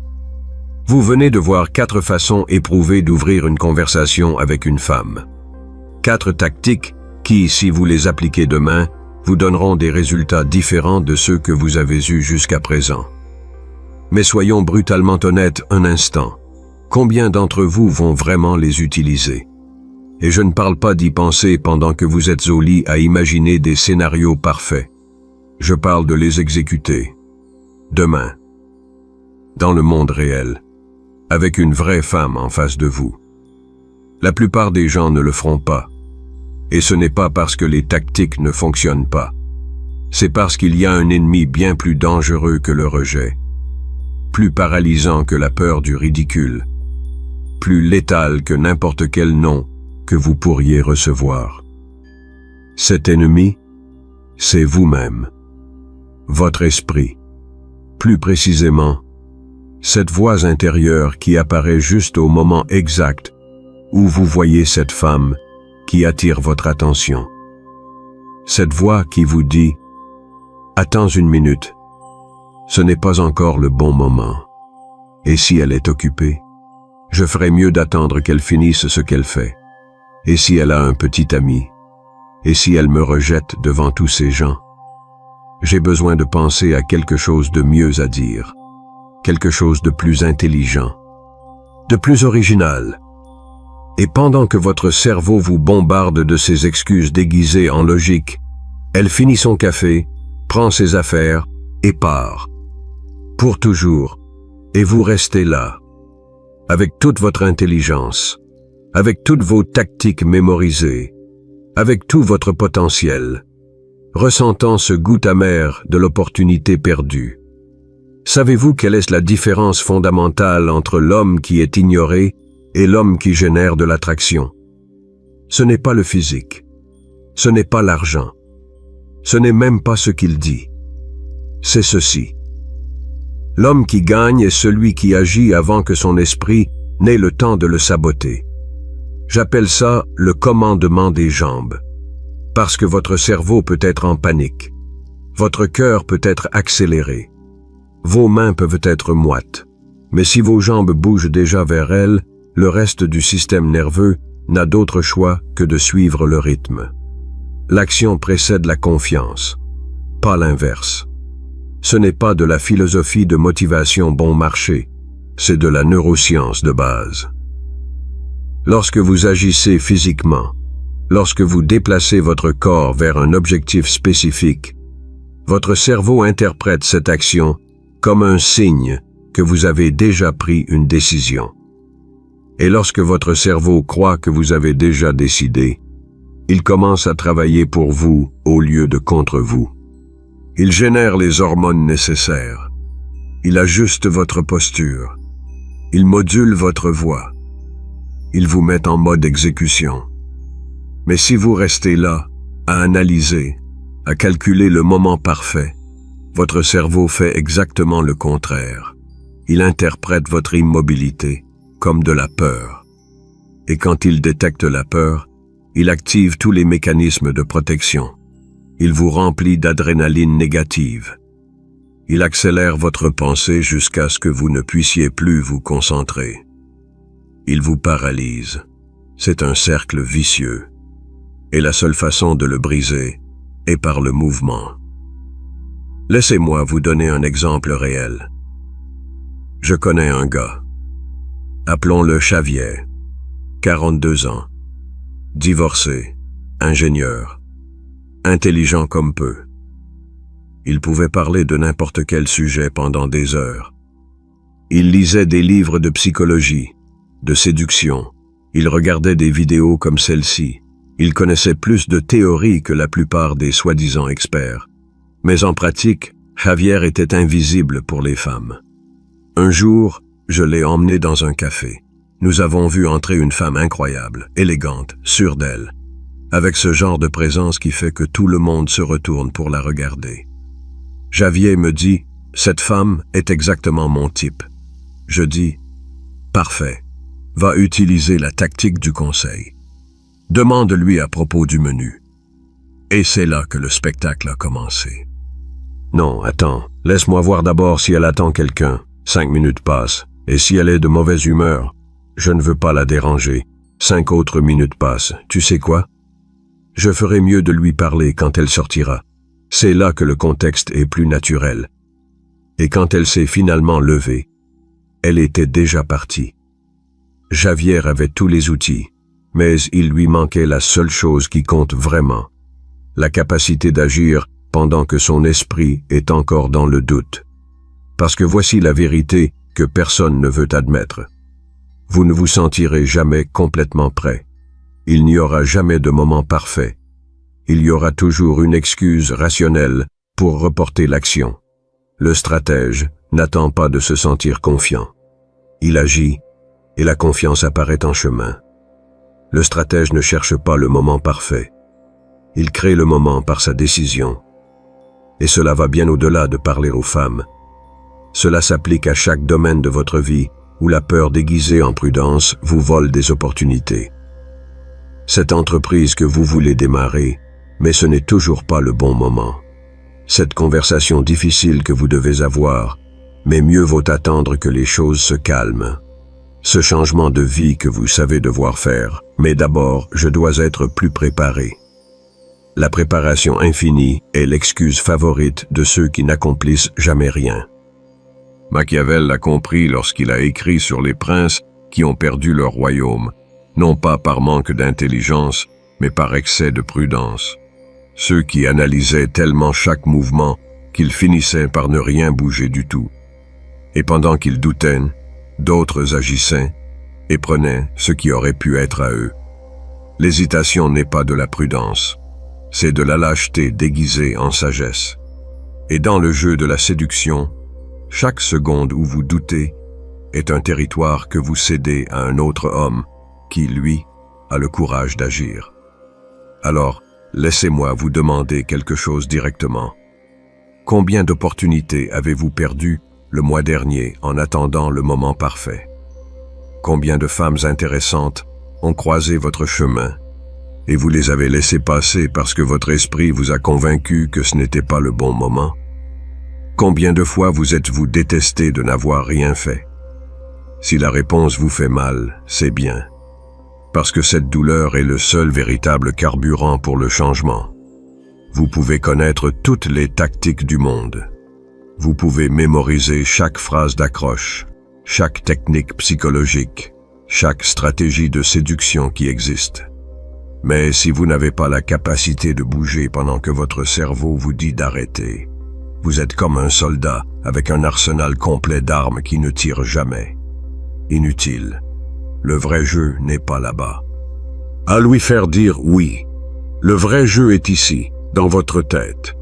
Vous venez de voir 4 façons éprouvées d'ouvrir une conversation avec une femme. 4 tactiques qui, si vous les appliquez demain, vous donneront des résultats différents de ceux que vous avez eus jusqu'à présent. Mais soyons brutalement honnêtes un instant. Combien d'entre vous vont vraiment les utiliser? Et je ne parle pas d'y penser pendant que vous êtes au lit à imaginer des scénarios parfaits. Je parle de les exécuter. Demain. Dans le monde réel. Avec une vraie femme en face de vous. La plupart des gens ne le feront pas. Et ce n'est pas parce que les tactiques ne fonctionnent pas. C'est parce qu'il y a un ennemi bien plus dangereux que le rejet. Plus paralysant que la peur du ridicule. Plus létal que n'importe quel nom que vous pourriez recevoir. Cet ennemi, c'est vous-même. Votre esprit. Plus précisément, cette voix intérieure qui apparaît juste au moment exact où vous voyez cette femme qui attire votre attention. Cette voix qui vous dit « Attends une minute, ce n'est pas encore le bon moment. Et si elle est occupée, je ferais mieux d'attendre qu'elle finisse ce qu'elle fait. Et si elle a un petit ami, et si elle me rejette devant tous ces gens, j'ai besoin de penser à quelque chose de mieux à dire, quelque chose de plus intelligent, de plus original. Et pendant que votre cerveau vous bombarde de ces excuses déguisées en logique, elle finit son café, prend ses affaires et part. Pour toujours. Et vous restez là, avec toute votre intelligence, avec toutes vos tactiques mémorisées, avec tout votre potentiel, ressentant ce goût amer de l'opportunité perdue. Savez-vous quelle est la différence fondamentale entre l'homme qui est ignoré et l'homme qui génère de l'attraction? Ce n'est pas le physique, ce n'est pas l'argent, ce n'est même pas ce qu'il dit. C'est ceci. L'homme qui gagne est celui qui agit avant que son esprit n'ait le temps de le saboter. J'appelle ça le commandement des jambes. Parce que votre cerveau peut être en panique. Votre cœur peut être accéléré. Vos mains peuvent être moites. Mais si vos jambes bougent déjà vers elles, le reste du système nerveux n'a d'autre choix que de suivre le rythme. L'action précède la confiance, pas l'inverse. Ce n'est pas de la philosophie de motivation bon marché, c'est de la neuroscience de base. Lorsque vous agissez physiquement, lorsque vous déplacez votre corps vers un objectif spécifique, votre cerveau interprète cette action comme un signe que vous avez déjà pris une décision. Et lorsque votre cerveau croit que vous avez déjà décidé, il commence à travailler pour vous au lieu de contre vous. Il génère les hormones nécessaires. Il ajuste votre posture. Il module votre voix. Il vous met en mode exécution. Mais si vous restez là, à analyser, à calculer le moment parfait, votre cerveau fait exactement le contraire. Il interprète votre immobilité comme de la peur. Et quand il détecte la peur, il active tous les mécanismes de protection. Il vous remplit d'adrénaline négative. Il accélère votre pensée jusqu'à ce que vous ne puissiez plus vous concentrer. Il vous paralyse. C'est un cercle vicieux. Et la seule façon de le briser est par le mouvement. Laissez-moi vous donner un exemple réel. Je connais un gars. Appelons-le Xavier, 42 ans, divorcé, ingénieur, intelligent comme peu. Il pouvait parler de n'importe quel sujet pendant des heures. Il lisait des livres de psychologie, de séduction. Il regardait des vidéos comme celle-ci. Il connaissait plus de théories que la plupart des soi-disant experts. Mais en pratique, Xavier était invisible pour les femmes. Un jour, je l'ai emmené dans un café. Nous avons vu entrer une femme incroyable, élégante, sûre d'elle, avec ce genre de présence qui fait que tout le monde se retourne pour la regarder. Xavier me dit, « Cette femme est exactement mon type. » Je dis, « Parfait. Va utiliser la tactique du conseil. Demande-lui à propos du menu. » Et c'est là que le spectacle a commencé. « Non, attends, laisse-moi voir d'abord si elle attend quelqu'un. 5 minutes passent, et si elle est de mauvaise humeur, je ne veux pas la déranger. 5 autres minutes passent. Tu sais quoi? Je ferai mieux de lui parler quand elle sortira. C'est là que le contexte est plus naturel. Et quand elle s'est finalement levée, elle était déjà partie. Xavier avait tous les outils, mais il lui manquait la seule chose qui compte vraiment, la capacité d'agir pendant que son esprit est encore dans le doute. Parce que voici la vérité que personne ne veut admettre. Vous ne vous sentirez jamais complètement prêt. Il n'y aura jamais de moment parfait. Il y aura toujours une excuse rationnelle pour reporter l'action. Le stratège n'attend pas de se sentir confiant. Il agit et la confiance apparaît en chemin. Le stratège ne cherche pas le moment parfait. Il crée le moment par sa décision. Et cela va bien au-delà de parler aux femmes. Cela s'applique à chaque domaine de votre vie où la peur déguisée en prudence vous vole des opportunités. Cette entreprise que vous voulez démarrer, mais ce n'est toujours pas le bon moment. Cette conversation difficile que vous devez avoir, mais mieux vaut attendre que les choses se calment. Ce changement de vie que vous savez devoir faire, mais d'abord, je dois être plus préparé. La préparation infinie est l'excuse favorite de ceux qui n'accomplissent jamais rien. Machiavel l'a compris lorsqu'il a écrit sur les princes qui ont perdu leur royaume, non pas par manque d'intelligence, mais par excès de prudence. ceux qui analysaient tellement chaque mouvement qu'ils finissaient par ne rien bouger du tout. Et pendant qu'ils doutaient, d'autres agissaient et prenaient ce qui aurait pu être à eux. L'hésitation n'est pas de la prudence, c'est de la lâcheté déguisée en sagesse. Et dans le jeu de la séduction, chaque seconde où vous doutez est un territoire que vous cédez à un autre homme qui, lui, a le courage d'agir. Alors, laissez-moi vous demander quelque chose directement. Combien d'opportunités avez-vous perdues le mois dernier en attendant le moment parfait? Combien de femmes intéressantes ont croisé votre chemin et vous les avez laissées passer parce que votre esprit vous a convaincu que ce n'était pas le bon moment? Combien de fois vous êtes-vous détesté de n'avoir rien fait? Si la réponse vous fait mal, c'est bien, parce que cette douleur est le seul véritable carburant pour le changement. Vous pouvez connaître toutes les tactiques du monde. Vous pouvez mémoriser chaque phrase d'accroche, chaque technique psychologique, chaque stratégie de séduction qui existe. Mais si vous n'avez pas la capacité de bouger pendant que votre cerveau vous dit d'arrêter, vous êtes comme un soldat avec un arsenal complet d'armes qui ne tire jamais. Inutile. Le vrai jeu n'est pas là-bas. À lui faire dire oui. Le vrai jeu est ici, dans votre tête.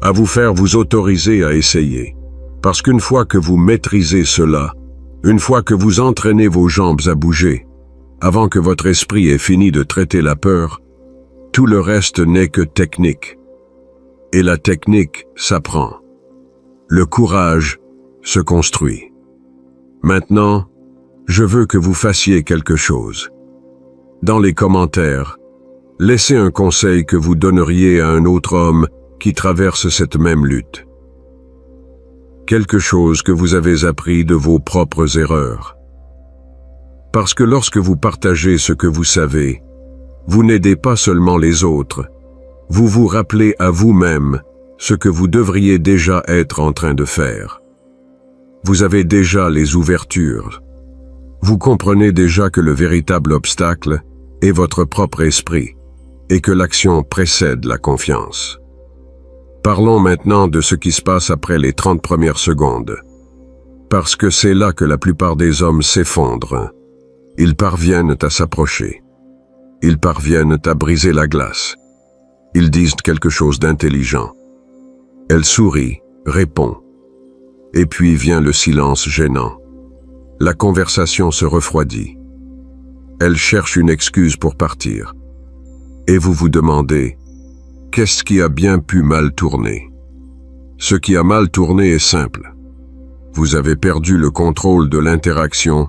À vous faire vous autoriser à essayer. Parce qu'une fois que vous maîtrisez cela, une fois que vous entraînez vos jambes à bouger, avant que votre esprit ait fini de traiter la peur, tout le reste n'est que technique. Et la technique s'apprend. Le courage se construit. Maintenant, je veux que vous fassiez quelque chose. Dans les commentaires, laissez un conseil que vous donneriez à un autre homme qui traverse cette même lutte. Quelque chose que vous avez appris de vos propres erreurs. Parce que lorsque vous partagez ce que vous savez, vous n'aidez pas seulement les autres, vous vous rappelez à vous-même ce que vous devriez déjà être en train de faire. Vous avez déjà les ouvertures. Vous comprenez déjà que le véritable obstacle est votre propre esprit et que l'action précède la confiance. Parlons maintenant de ce qui se passe après les 30 premières secondes. Parce que c'est là que la plupart des hommes s'effondrent. Ils parviennent à s'approcher. Ils parviennent à briser la glace. Ils disent quelque chose d'intelligent. Elle sourit, répond. Et puis vient le silence gênant. La conversation se refroidit. Elle cherche une excuse pour partir. Et vous vous demandez, qu'est-ce qui a bien pu mal tourner? Ce qui a mal tourné est simple. Vous avez perdu le contrôle de l'interaction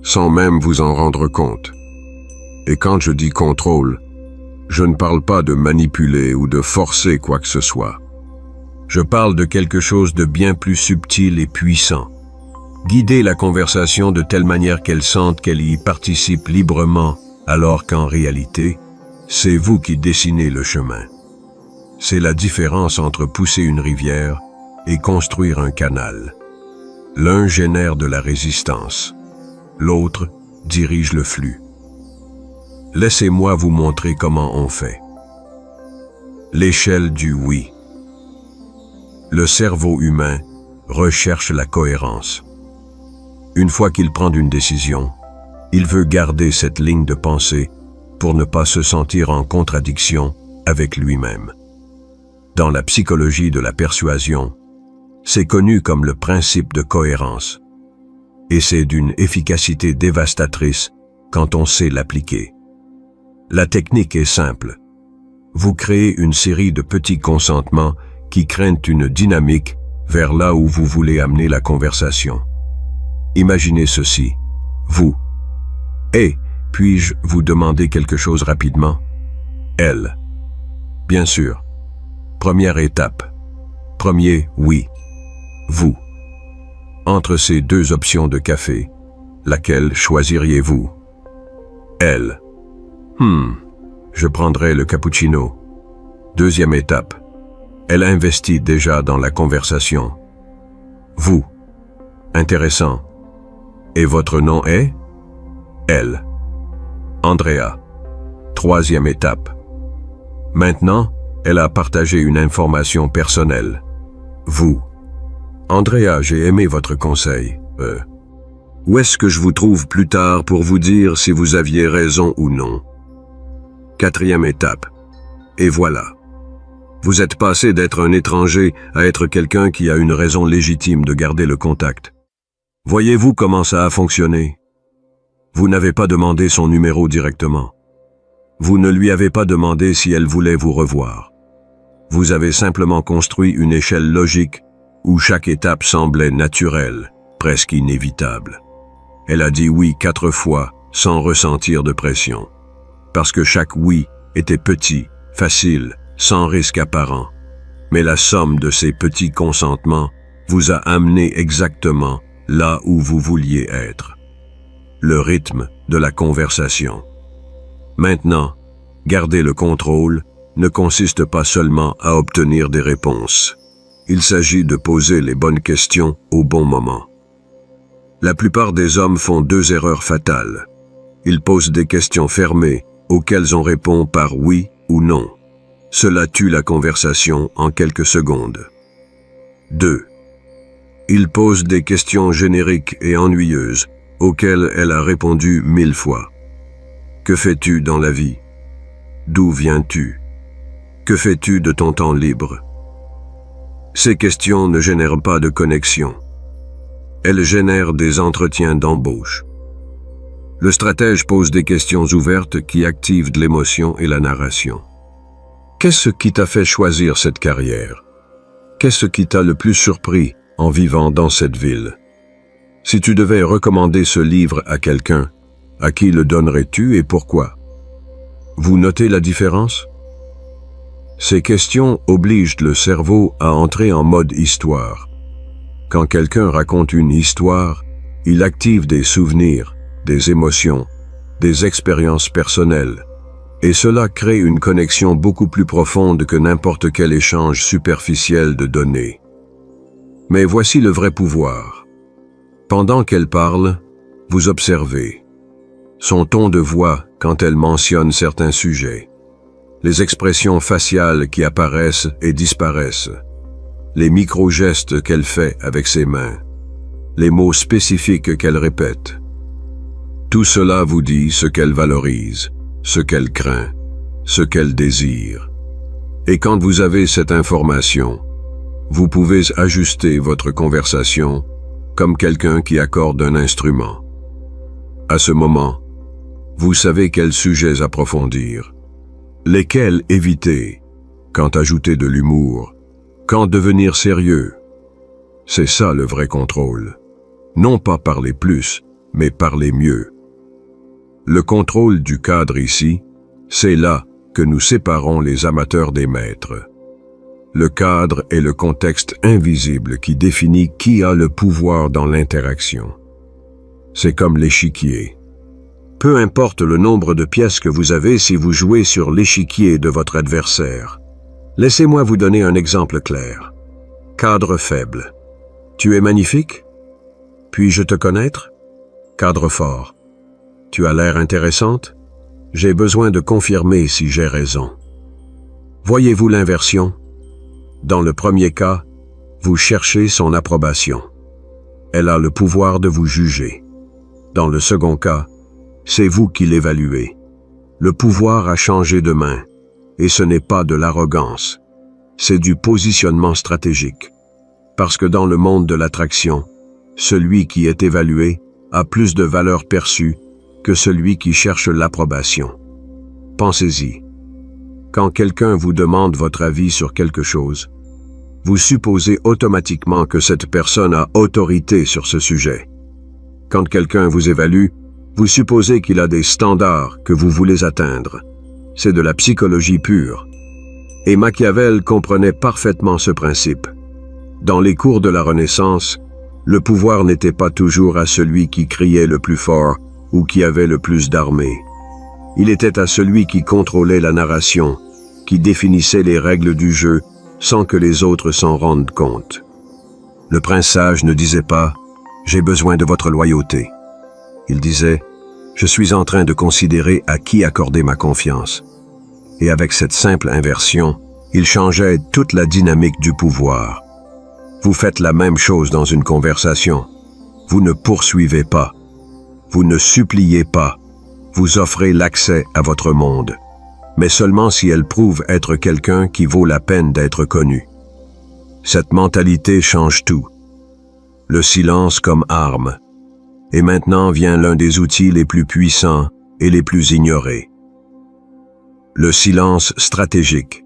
sans même vous en rendre compte. Et quand je dis contrôle, je ne parle pas de manipuler ou de forcer quoi que ce soit. Je parle de quelque chose de bien plus subtil et puissant. Guider la conversation de telle manière qu'elle sente qu'elle y participe librement, alors qu'en réalité, c'est vous qui dessinez le chemin. C'est la différence entre pousser une rivière et construire un canal. L'un génère de la résistance, l'autre dirige le flux. Laissez-moi vous montrer comment on fait. L'échelle du oui. Le cerveau humain recherche la cohérence. Une fois qu'il prend une décision, il veut garder cette ligne de pensée pour ne pas se sentir en contradiction avec lui-même. Dans la psychologie de la persuasion, c'est connu comme le principe de cohérence, et c'est d'une efficacité dévastatrice quand on sait l'appliquer. La technique est simple. Vous créez une série de petits consentements qui créent une dynamique vers là où vous voulez amener la conversation. Imaginez ceci. Vous. Et, puis-je vous demander quelque chose rapidement? Elle. Bien sûr. Première étape. Premier, oui. Vous. Entre ces deux options de café, laquelle choisiriez-vous? Elle. Je prendrai le cappuccino. Deuxième étape. Elle investit déjà dans la conversation. Vous. Intéressant. Et votre nom est? Elle. Andrea. Troisième étape. Maintenant, Elle a partagé une information personnelle. Vous. Andrea, j'ai aimé votre conseil. Où est-ce que je vous trouve plus tard pour vous dire si vous aviez raison ou non? 4e étape. Et voilà. Vous êtes passé d'être un étranger à être quelqu'un qui a une raison légitime de garder le contact. Voyez-vous comment ça a fonctionné? Vous n'avez pas demandé son numéro directement. Vous ne lui avez pas demandé si elle voulait vous revoir. Vous avez simplement construit une échelle logique où chaque étape semblait naturelle, presque inévitable. Elle a dit oui 4 fois sans ressentir de pression. Parce que chaque oui était petit, facile, sans risque apparent. Mais la somme de ces petits consentements vous a amené exactement là où vous vouliez être. Le rythme de la conversation. Maintenant, garder le contrôle ne consiste pas seulement à obtenir des réponses. Il s'agit de poser les bonnes questions au bon moment. La plupart des hommes font 2 erreurs fatales. Ils posent des questions fermées auxquelles on répond par oui ou non. Cela tue la conversation en quelques secondes. 2. Ils posent des questions génériques et ennuyeuses auxquelles elle a répondu 1000 fois. Que fais-tu dans la vie? D'où viens-tu? Que fais-tu de ton temps libre? Ces questions ne génèrent pas de connexion. Elles génèrent des entretiens d'embauche. Le stratège pose des questions ouvertes qui activent de l'émotion et la narration. Qu'est-ce qui t'a fait choisir cette carrière? Qu'est-ce qui t'a le plus surpris en vivant dans cette ville? Si tu devais recommander ce livre à quelqu'un, à qui le donnerais-tu et pourquoi? Vous notez la différence? Ces questions obligent le cerveau à entrer en mode histoire. Quand quelqu'un raconte une histoire, il active des souvenirs, des émotions, des expériences personnelles, et cela crée une connexion beaucoup plus profonde que n'importe quel échange superficiel de données. Mais voici le vrai pouvoir. Pendant qu'elle parle, vous observez son ton de voix quand elle mentionne certains sujets, les expressions faciales qui apparaissent et disparaissent, les micro-gestes qu'elle fait avec ses mains, les mots spécifiques qu'elle répète. Tout cela vous dit ce qu'elle valorise, ce qu'elle craint, ce qu'elle désire. Et quand vous avez cette information, vous pouvez ajuster votre conversation comme quelqu'un qui accorde un instrument. À ce moment, vous savez quels sujets approfondir, lesquels éviter, quand ajouter de l'humour, quand devenir sérieux. C'est ça le vrai contrôle. Non pas parler plus, mais parler mieux. Le contrôle du cadre ici, c'est là que nous séparons les amateurs des maîtres. Le cadre est le contexte invisible qui définit qui a le pouvoir dans l'interaction. C'est comme l'échiquier. Peu importe le nombre de pièces que vous avez si vous jouez sur l'échiquier de votre adversaire. Laissez-moi vous donner un exemple clair. Cadre faible. Tu es magnifique? Puis-je te connaître? Cadre fort. Tu as l'air intéressante? J'ai besoin de confirmer si j'ai raison. Voyez-vous l'inversion? Dans le premier cas, vous cherchez son approbation. Elle a le pouvoir de vous juger. Dans le second cas, c'est vous qui l'évaluez. Le pouvoir a changé de main, et ce n'est pas de l'arrogance. C'est du positionnement stratégique. Parce que dans le monde de l'attraction, celui qui est évalué a plus de valeur perçue que celui qui cherche l'approbation. Pensez-y. Quand quelqu'un vous demande votre avis sur quelque chose, vous supposez automatiquement que cette personne a autorité sur ce sujet. Quand quelqu'un vous évalue, vous supposez qu'il a des standards que vous voulez atteindre. C'est de la psychologie pure. Et Machiavel comprenait parfaitement ce principe. Dans les cours de la Renaissance, le pouvoir n'était pas toujours à celui qui criait le plus fort ou qui avait le plus d'armées. Il était à celui qui contrôlait la narration, qui définissait les règles du jeu sans que les autres s'en rendent compte. Le prince sage ne disait pas « J'ai besoin de votre loyauté ». Il disait « Je suis en train de considérer à qui accorder ma confiance ». Et avec cette simple inversion, Il changeait toute la dynamique du pouvoir. Vous faites la même chose dans une conversation. Vous ne poursuivez pas. Vous ne suppliez pas. Vous offrez l'accès à votre monde, mais seulement si elle prouve être quelqu'un qui vaut la peine d'être connu. Cette mentalité change tout. Le silence comme arme. Et maintenant vient l'un des outils les plus puissants et les plus ignorés. Le silence stratégique.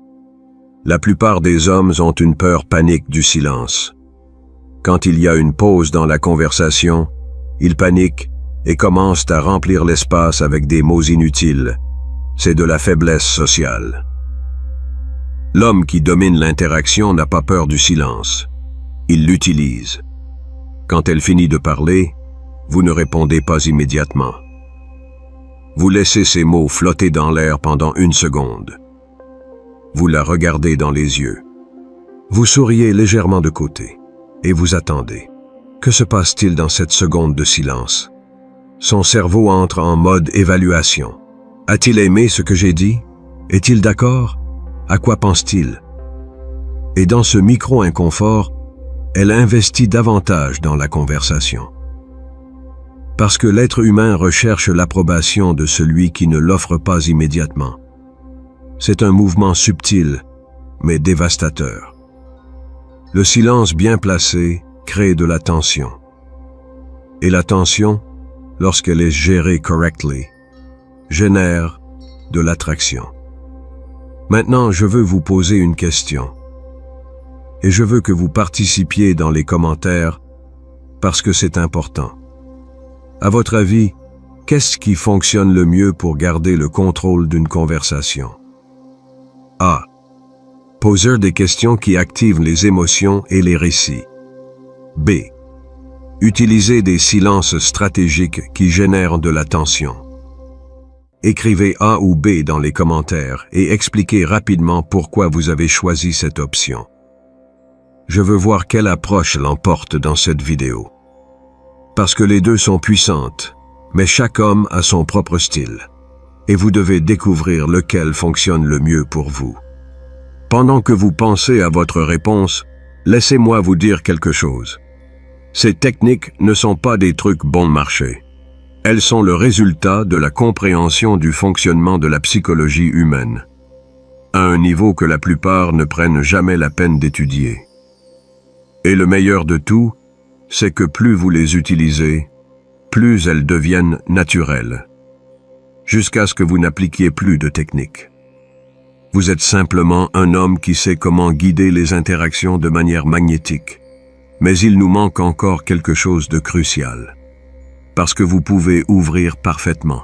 La plupart des hommes ont une peur panique du silence. Quand il y a une pause dans la conversation, ils paniquent et commencent à remplir l'espace avec des mots inutiles. C'est de la faiblesse sociale. L'homme qui domine l'interaction n'a pas peur du silence. Il l'utilise. Quand elle finit de parler, vous ne répondez pas immédiatement. Vous laissez ces mots flotter dans l'air pendant 1 seconde. Vous la regardez dans les yeux. Vous souriez légèrement de côté et vous attendez. Que se passe-t-il dans cette seconde de silence? Son cerveau entre en mode évaluation. A-t-il aimé ce que j'ai dit? Est-il d'accord? À quoi pense-t-il? Et dans ce micro-inconfort, elle investit davantage dans la conversation. Parce que l'être humain recherche l'approbation de celui qui ne l'offre pas immédiatement. C'est un mouvement subtil, mais dévastateur. Le silence bien placé crée de la tension. Et la tension, lorsqu'elle est gérée correctly, génère de l'attraction. Maintenant, je veux vous poser une question. Et je veux que vous participiez dans les commentaires parce que c'est important. À votre avis, qu'est-ce qui fonctionne le mieux pour garder le contrôle d'une conversation? A. Poser des questions qui activent les émotions et les récits. B. Utilisez des silences stratégiques qui génèrent de la tension. Écrivez A ou B dans les commentaires et expliquez rapidement pourquoi vous avez choisi cette option. Je veux voir quelle approche l'emporte dans cette vidéo. Parce que les deux sont puissantes, mais chaque homme a son propre style. Et vous devez découvrir lequel fonctionne le mieux pour vous. Pendant que vous pensez à votre réponse, laissez-moi vous dire quelque chose. Ces techniques ne sont pas des trucs bon marché. Elles sont le résultat de la compréhension du fonctionnement de la psychologie humaine, à un niveau que la plupart ne prennent jamais la peine d'étudier. Et le meilleur de tout, c'est que plus vous les utilisez, plus elles deviennent naturelles, jusqu'à ce que vous n'appliquiez plus de technique. Vous êtes simplement un homme qui sait comment guider les interactions de manière magnétique, mais il nous manque encore quelque chose de crucial. Parce que vous pouvez ouvrir parfaitement.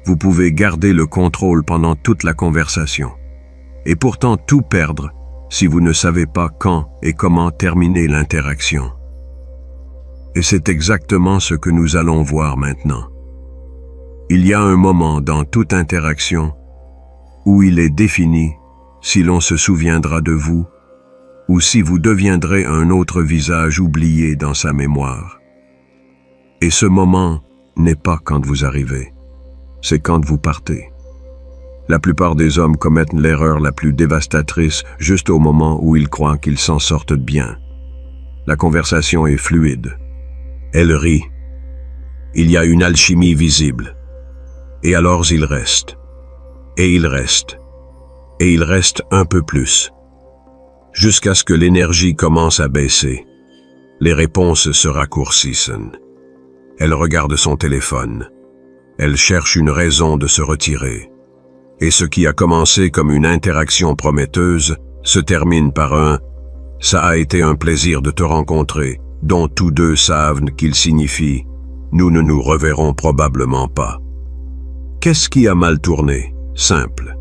Vous pouvez garder le contrôle pendant toute la conversation, et pourtant tout perdre si vous ne savez pas quand et comment terminer l'interaction. Et c'est exactement ce que nous allons voir maintenant. Il y a un moment dans toute interaction où il est défini si l'on se souviendra de vous ou si vous deviendrez un autre visage oublié dans sa mémoire. Et ce moment n'est pas quand vous arrivez, c'est quand vous partez. La plupart des hommes commettent l'erreur la plus dévastatrice juste au moment où ils croient qu'ils s'en sortent bien. La conversation est fluide. Elle rit. Il y a une alchimie visible. Et alors il reste. Et il reste. Et il reste un peu plus. Jusqu'à ce que l'énergie commence à baisser. Les réponses se raccourcissent. Elle regarde son téléphone. Elle cherche une raison de se retirer. Et ce qui a commencé comme une interaction prometteuse se termine par un « ça a été un plaisir de te rencontrer », dont tous deux savent qu'il signifie « nous ne nous reverrons probablement pas ». Qu'est-ce qui a mal tourné? Simple.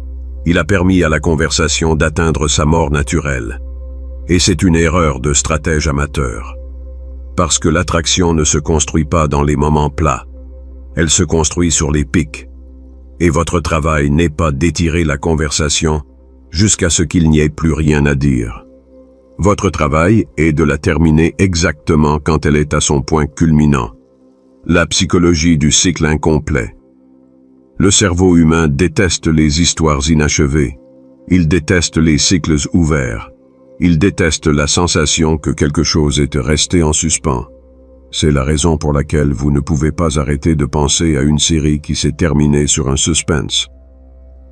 Il a permis à la conversation d'atteindre sa mort naturelle. Et c'est une erreur de stratège amateur. Parce que l'attraction ne se construit pas dans les moments plats. Elle se construit sur les pics. Et votre travail n'est pas d'étirer la conversation jusqu'à ce qu'il n'y ait plus rien à dire. Votre travail est de la terminer exactement quand elle est à son point culminant. La psychologie du cycle incomplet. Le cerveau humain déteste les histoires inachevées. Ils détestent les cycles ouverts. Ils détestent la sensation que quelque chose est resté en suspens. C'est la raison pour laquelle vous ne pouvez pas arrêter de penser à une série qui s'est terminée sur un suspense.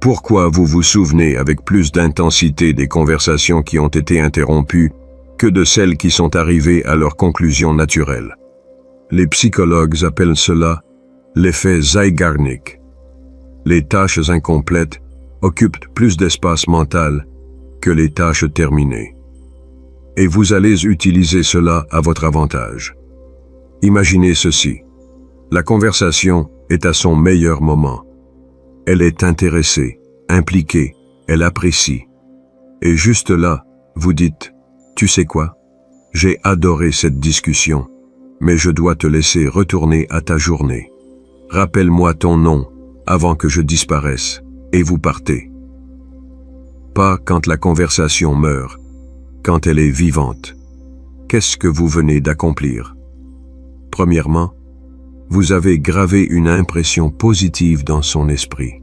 Pourquoi vous vous souvenez avec plus d'intensité des conversations qui ont été interrompues que de celles qui sont arrivées à leur conclusion naturelle? Les psychologues appellent cela l'effet Zeigarnik. Les tâches incomplètes occupent plus d'espace mental que les tâches terminées. Et vous allez utiliser cela à votre avantage. Imaginez ceci. La conversation est à son meilleur moment. Elle est intéressée, impliquée, elle apprécie. Et juste là, vous dites, « Tu sais quoi? J'ai adoré cette discussion, mais je dois te laisser retourner à ta journée. Rappelle-moi ton nom avant que je disparaisse, et vous partez. » Pas quand la conversation meurt, quand elle est vivante. Qu'est-ce que vous venez d'accomplir? Premièrement, vous avez gravé une impression positive dans son esprit.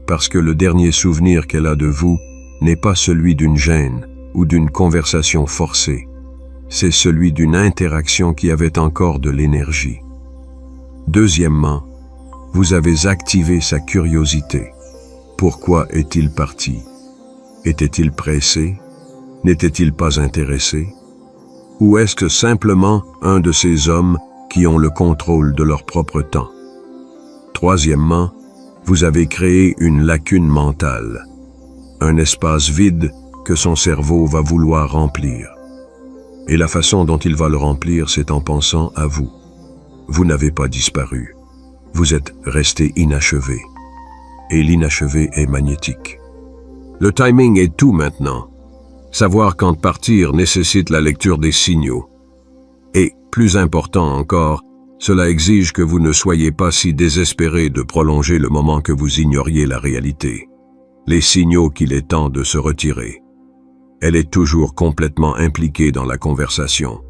Parce que le dernier souvenir qu'elle a de vous n'est pas celui d'une gêne ou d'une conversation forcée. C'est celui d'une interaction qui avait encore de l'énergie. Deuxièmement, vous avez activé sa curiosité. Pourquoi est-il parti? Était-il pressé? N'était-il pas intéressé? Ou est-ce que simplement un de ces hommes qui ont le contrôle de leur propre temps? Troisièmement, vous avez créé une lacune mentale, un espace vide que son cerveau va vouloir remplir. Et la façon dont il va le remplir, c'est en pensant à vous. Vous n'avez pas disparu. Vous êtes resté inachevé. Et l'inachevé est magnétique. Le timing est tout maintenant. Savoir quand partir nécessite la lecture des signaux. Et, plus important encore, cela exige que vous ne soyez pas si désespéré de prolonger le moment que vous ignoriez la réalité. Les signaux qu'il est temps de se retirer. Elle est toujours complètement impliquée dans la conversation,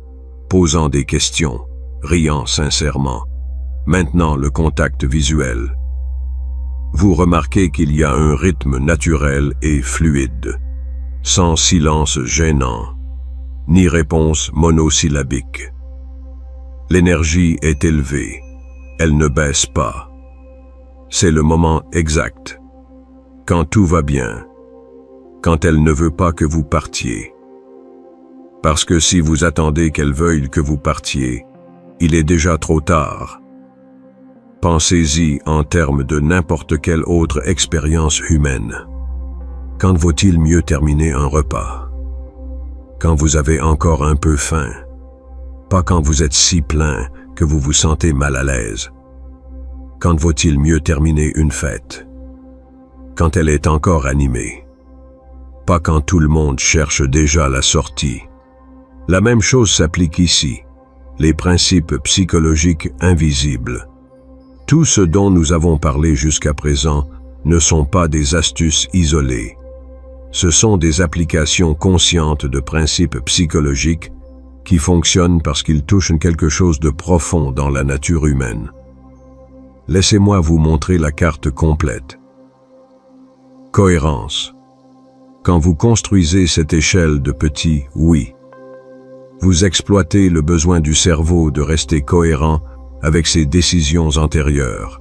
posant des questions, riant sincèrement. Maintenant le contact visuel. Vous remarquez qu'il y a un rythme naturel et fluide, sans silence gênant, ni réponse monosyllabique. L'énergie est élevée, elle ne baisse pas. C'est le moment exact, quand tout va bien, quand elle ne veut pas que vous partiez. Parce que si vous attendez qu'elle veuille que vous partiez, il est déjà trop tard. Pensez-y en termes de n'importe quelle autre expérience humaine. Quand vaut-il mieux terminer un repas? Quand vous avez encore un peu faim. Pas quand vous êtes si plein que vous vous sentez mal à l'aise. Quand vaut-il mieux terminer une fête? Quand elle est encore animée. Pas quand tout le monde cherche déjà la sortie. La même chose s'applique ici. Les principes psychologiques invisibles. Tout ce dont nous avons parlé jusqu'à présent ne sont pas des astuces isolées. Ce sont des applications conscientes de principes psychologiques qui fonctionnent parce qu'ils touchent quelque chose de profond dans la nature humaine. Laissez-moi vous montrer la carte complète. Cohérence. Quand vous construisez cette échelle de petits « oui », vous exploitez le besoin du cerveau de rester cohérent avec ses décisions antérieures.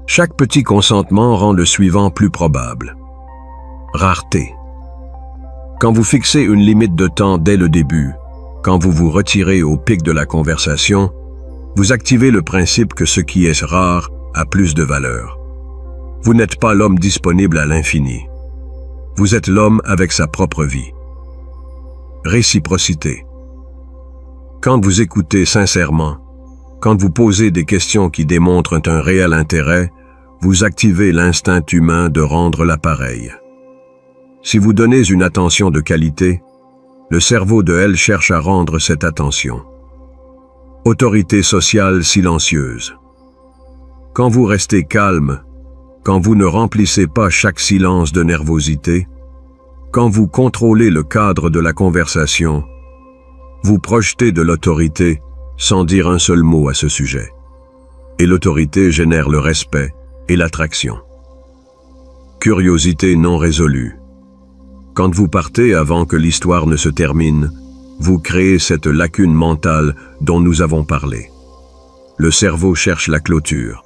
Chaque petit consentement rend le suivant plus probable. Rareté. Quand vous fixez une limite de temps dès le début, quand vous vous retirez au pic de la conversation, vous activez le principe que ce qui est rare a plus de valeur. Vous n'êtes pas l'homme disponible à l'infini. Vous êtes l'homme avec sa propre vie. Réciprocité. Quand vous écoutez sincèrement, quand vous posez des questions qui démontrent un réel intérêt, vous activez l'instinct humain de rendre l'appareil. Si vous donnez une attention de qualité, le cerveau de elle cherche à rendre cette attention. Autorité sociale silencieuse. Quand vous restez calme, quand vous ne remplissez pas chaque silence de nervosité, quand vous contrôlez le cadre de la conversation, vous projetez de l'autorité sans dire un seul mot à ce sujet. Et l'autorité génère le respect et l'attraction. Curiosité non résolue. Quand vous partez avant que l'histoire ne se termine, vous créez cette lacune mentale dont nous avons parlé. Le cerveau cherche la clôture.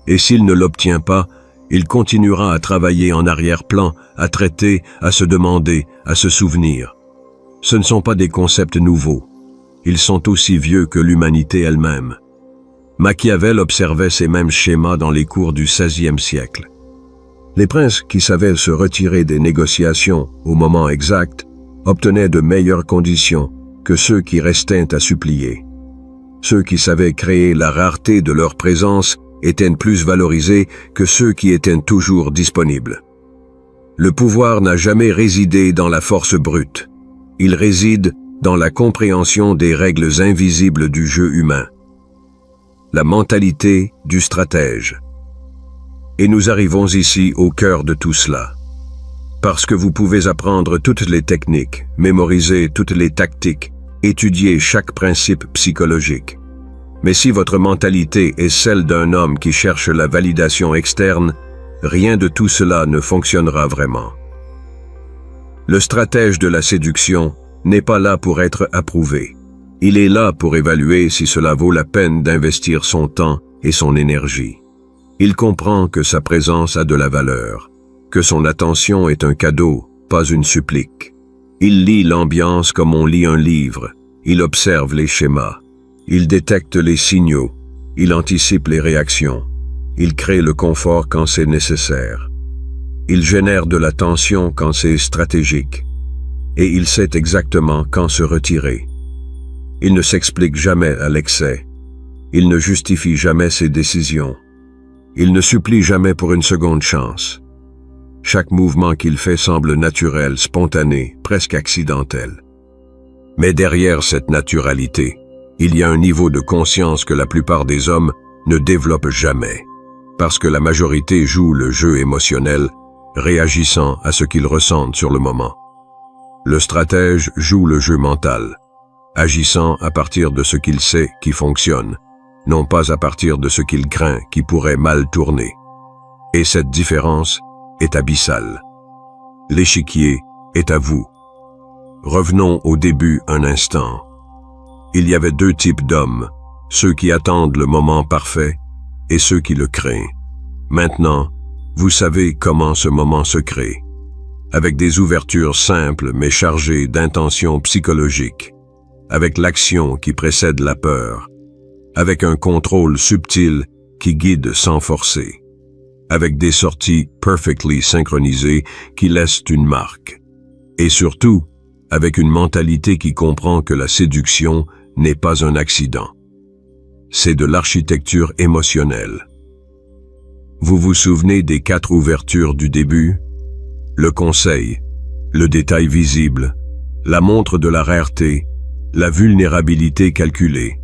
Et s'il ne l'obtient pas, il continuera à travailler en arrière-plan, à traiter, à se demander, à se souvenir. Ce ne sont pas des concepts nouveaux. Ils sont aussi vieux que l'humanité elle-même. Machiavel observait ces mêmes schémas dans les cours du XVIe siècle. Les princes qui savaient se retirer des négociations au moment exact obtenaient de meilleures conditions que ceux qui restaient à supplier. Ceux qui savaient créer la rareté de leur présence étaient plus valorisés que ceux qui étaient toujours disponibles. Le pouvoir n'a jamais résidé dans la force brute. Il réside dans la compréhension des règles invisibles du jeu humain. La mentalité du stratège. Et nous arrivons ici au cœur de tout cela. Parce que vous pouvez apprendre toutes les techniques, mémoriser toutes les tactiques, étudier chaque principe psychologique. Mais si votre mentalité est celle d'un homme qui cherche la validation externe, rien de tout cela ne fonctionnera vraiment. Le stratège de la séduction n'est pas là pour être approuvé. Il est là pour évaluer si cela vaut la peine d'investir son temps et son énergie. Il comprend que sa présence a de la valeur, que son attention est un cadeau, pas une supplique. Il lit l'ambiance comme on lit un livre, il observe les schémas, il détecte les signaux, il anticipe les réactions, il crée le confort quand c'est nécessaire. Il génère de la tension quand c'est stratégique, et il sait exactement quand se retirer. Il ne s'explique jamais à l'excès, il ne justifie jamais ses décisions. Il ne supplie jamais pour une seconde chance. Chaque mouvement qu'il fait semble naturel, spontané, presque accidentel. Mais derrière cette naturalité, il y a un niveau de conscience que la plupart des hommes ne développent jamais, parce que la majorité joue le jeu émotionnel, réagissant à ce qu'ils ressentent sur le moment. Le stratège joue le jeu mental, agissant à partir de ce qu'il sait qui fonctionne, non pas à partir de ce qu'il craint qui pourrait mal tourner. Et cette différence est abyssale. L'échiquier est à vous. Revenons au début un instant. Il y avait deux types d'hommes, ceux qui attendent le moment parfait et ceux qui le créent. Maintenant, vous savez comment ce moment se crée, avec des ouvertures simples mais chargées d'intentions psychologiques, avec l'action qui précède la peur, avec un contrôle subtil qui guide sans forcer, avec des sorties perfectly synchronisées qui laissent une marque, et surtout, avec une mentalité qui comprend que la séduction n'est pas un accident. C'est de l'architecture émotionnelle. Vous vous souvenez des 4 ouvertures du début? Le conseil, le détail visible, la montre de la rareté, la vulnérabilité calculée.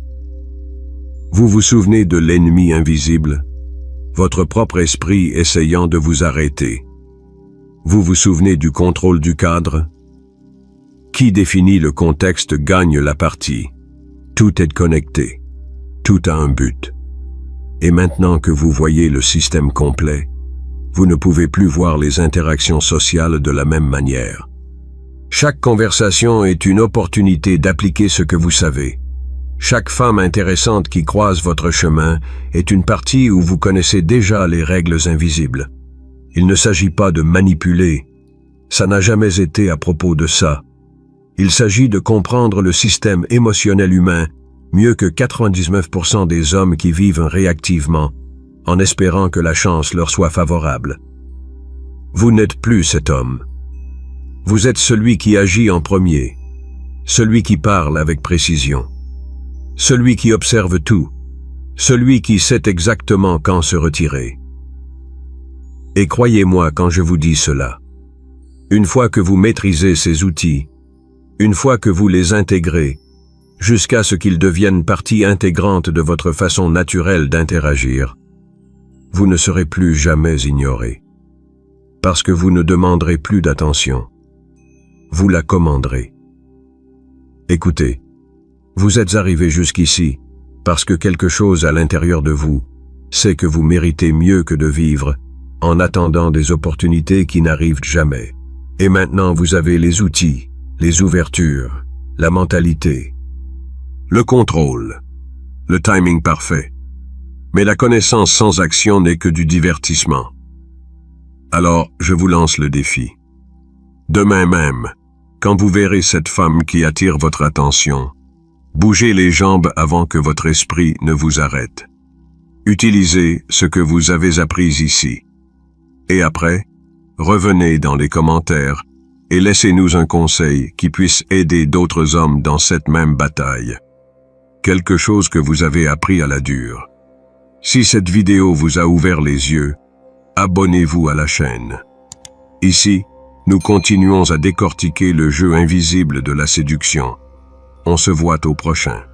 Vous vous souvenez de l'ennemi invisible? Votre propre esprit essayant de vous arrêter. Vous vous souvenez du contrôle du cadre? Qui définit le contexte gagne la partie. Tout est connecté. Tout a un but. Et maintenant que vous voyez le système complet, vous ne pouvez plus voir les interactions sociales de la même manière. Chaque conversation est une opportunité d'appliquer ce que vous savez. Chaque femme intéressante qui croise votre chemin est une partie où vous connaissez déjà les règles invisibles. Il ne s'agit pas de manipuler. Ça n'a jamais été à propos de ça. Il s'agit de comprendre le système émotionnel humain mieux que 99% des hommes qui vivent réactivement, en espérant que la chance leur soit favorable. Vous n'êtes plus cet homme. Vous êtes celui qui agit en premier, celui qui parle avec précision, celui qui observe tout, celui qui sait exactement quand se retirer. Et croyez-moi quand je vous dis cela, une fois que vous maîtrisez ces outils, une fois que vous les intégrez, jusqu'à ce qu'ils deviennent partie intégrante de votre façon naturelle d'interagir, vous ne serez plus jamais ignoré, parce que vous ne demanderez plus d'attention, vous la commanderez. Écoutez, vous êtes arrivé jusqu'ici parce que quelque chose à l'intérieur de vous sait que vous méritez mieux que de vivre en attendant des opportunités qui n'arrivent jamais, Et maintenant vous avez les outils, les ouvertures, la mentalité, le contrôle, le timing parfait. Mais la connaissance sans action n'est que du divertissement. Alors, je vous lance le défi. Demain même, quand vous verrez cette femme qui attire votre attention, bougez les jambes avant que votre esprit ne vous arrête. Utilisez ce que vous avez appris ici. Et après, revenez dans les commentaires et laissez-nous un conseil qui puisse aider d'autres hommes dans cette même bataille. Quelque chose que vous avez appris à la dure. Si cette vidéo vous a ouvert les yeux, abonnez-vous à la chaîne. Ici, nous continuons à décortiquer le jeu invisible de la séduction. On se voit au prochain.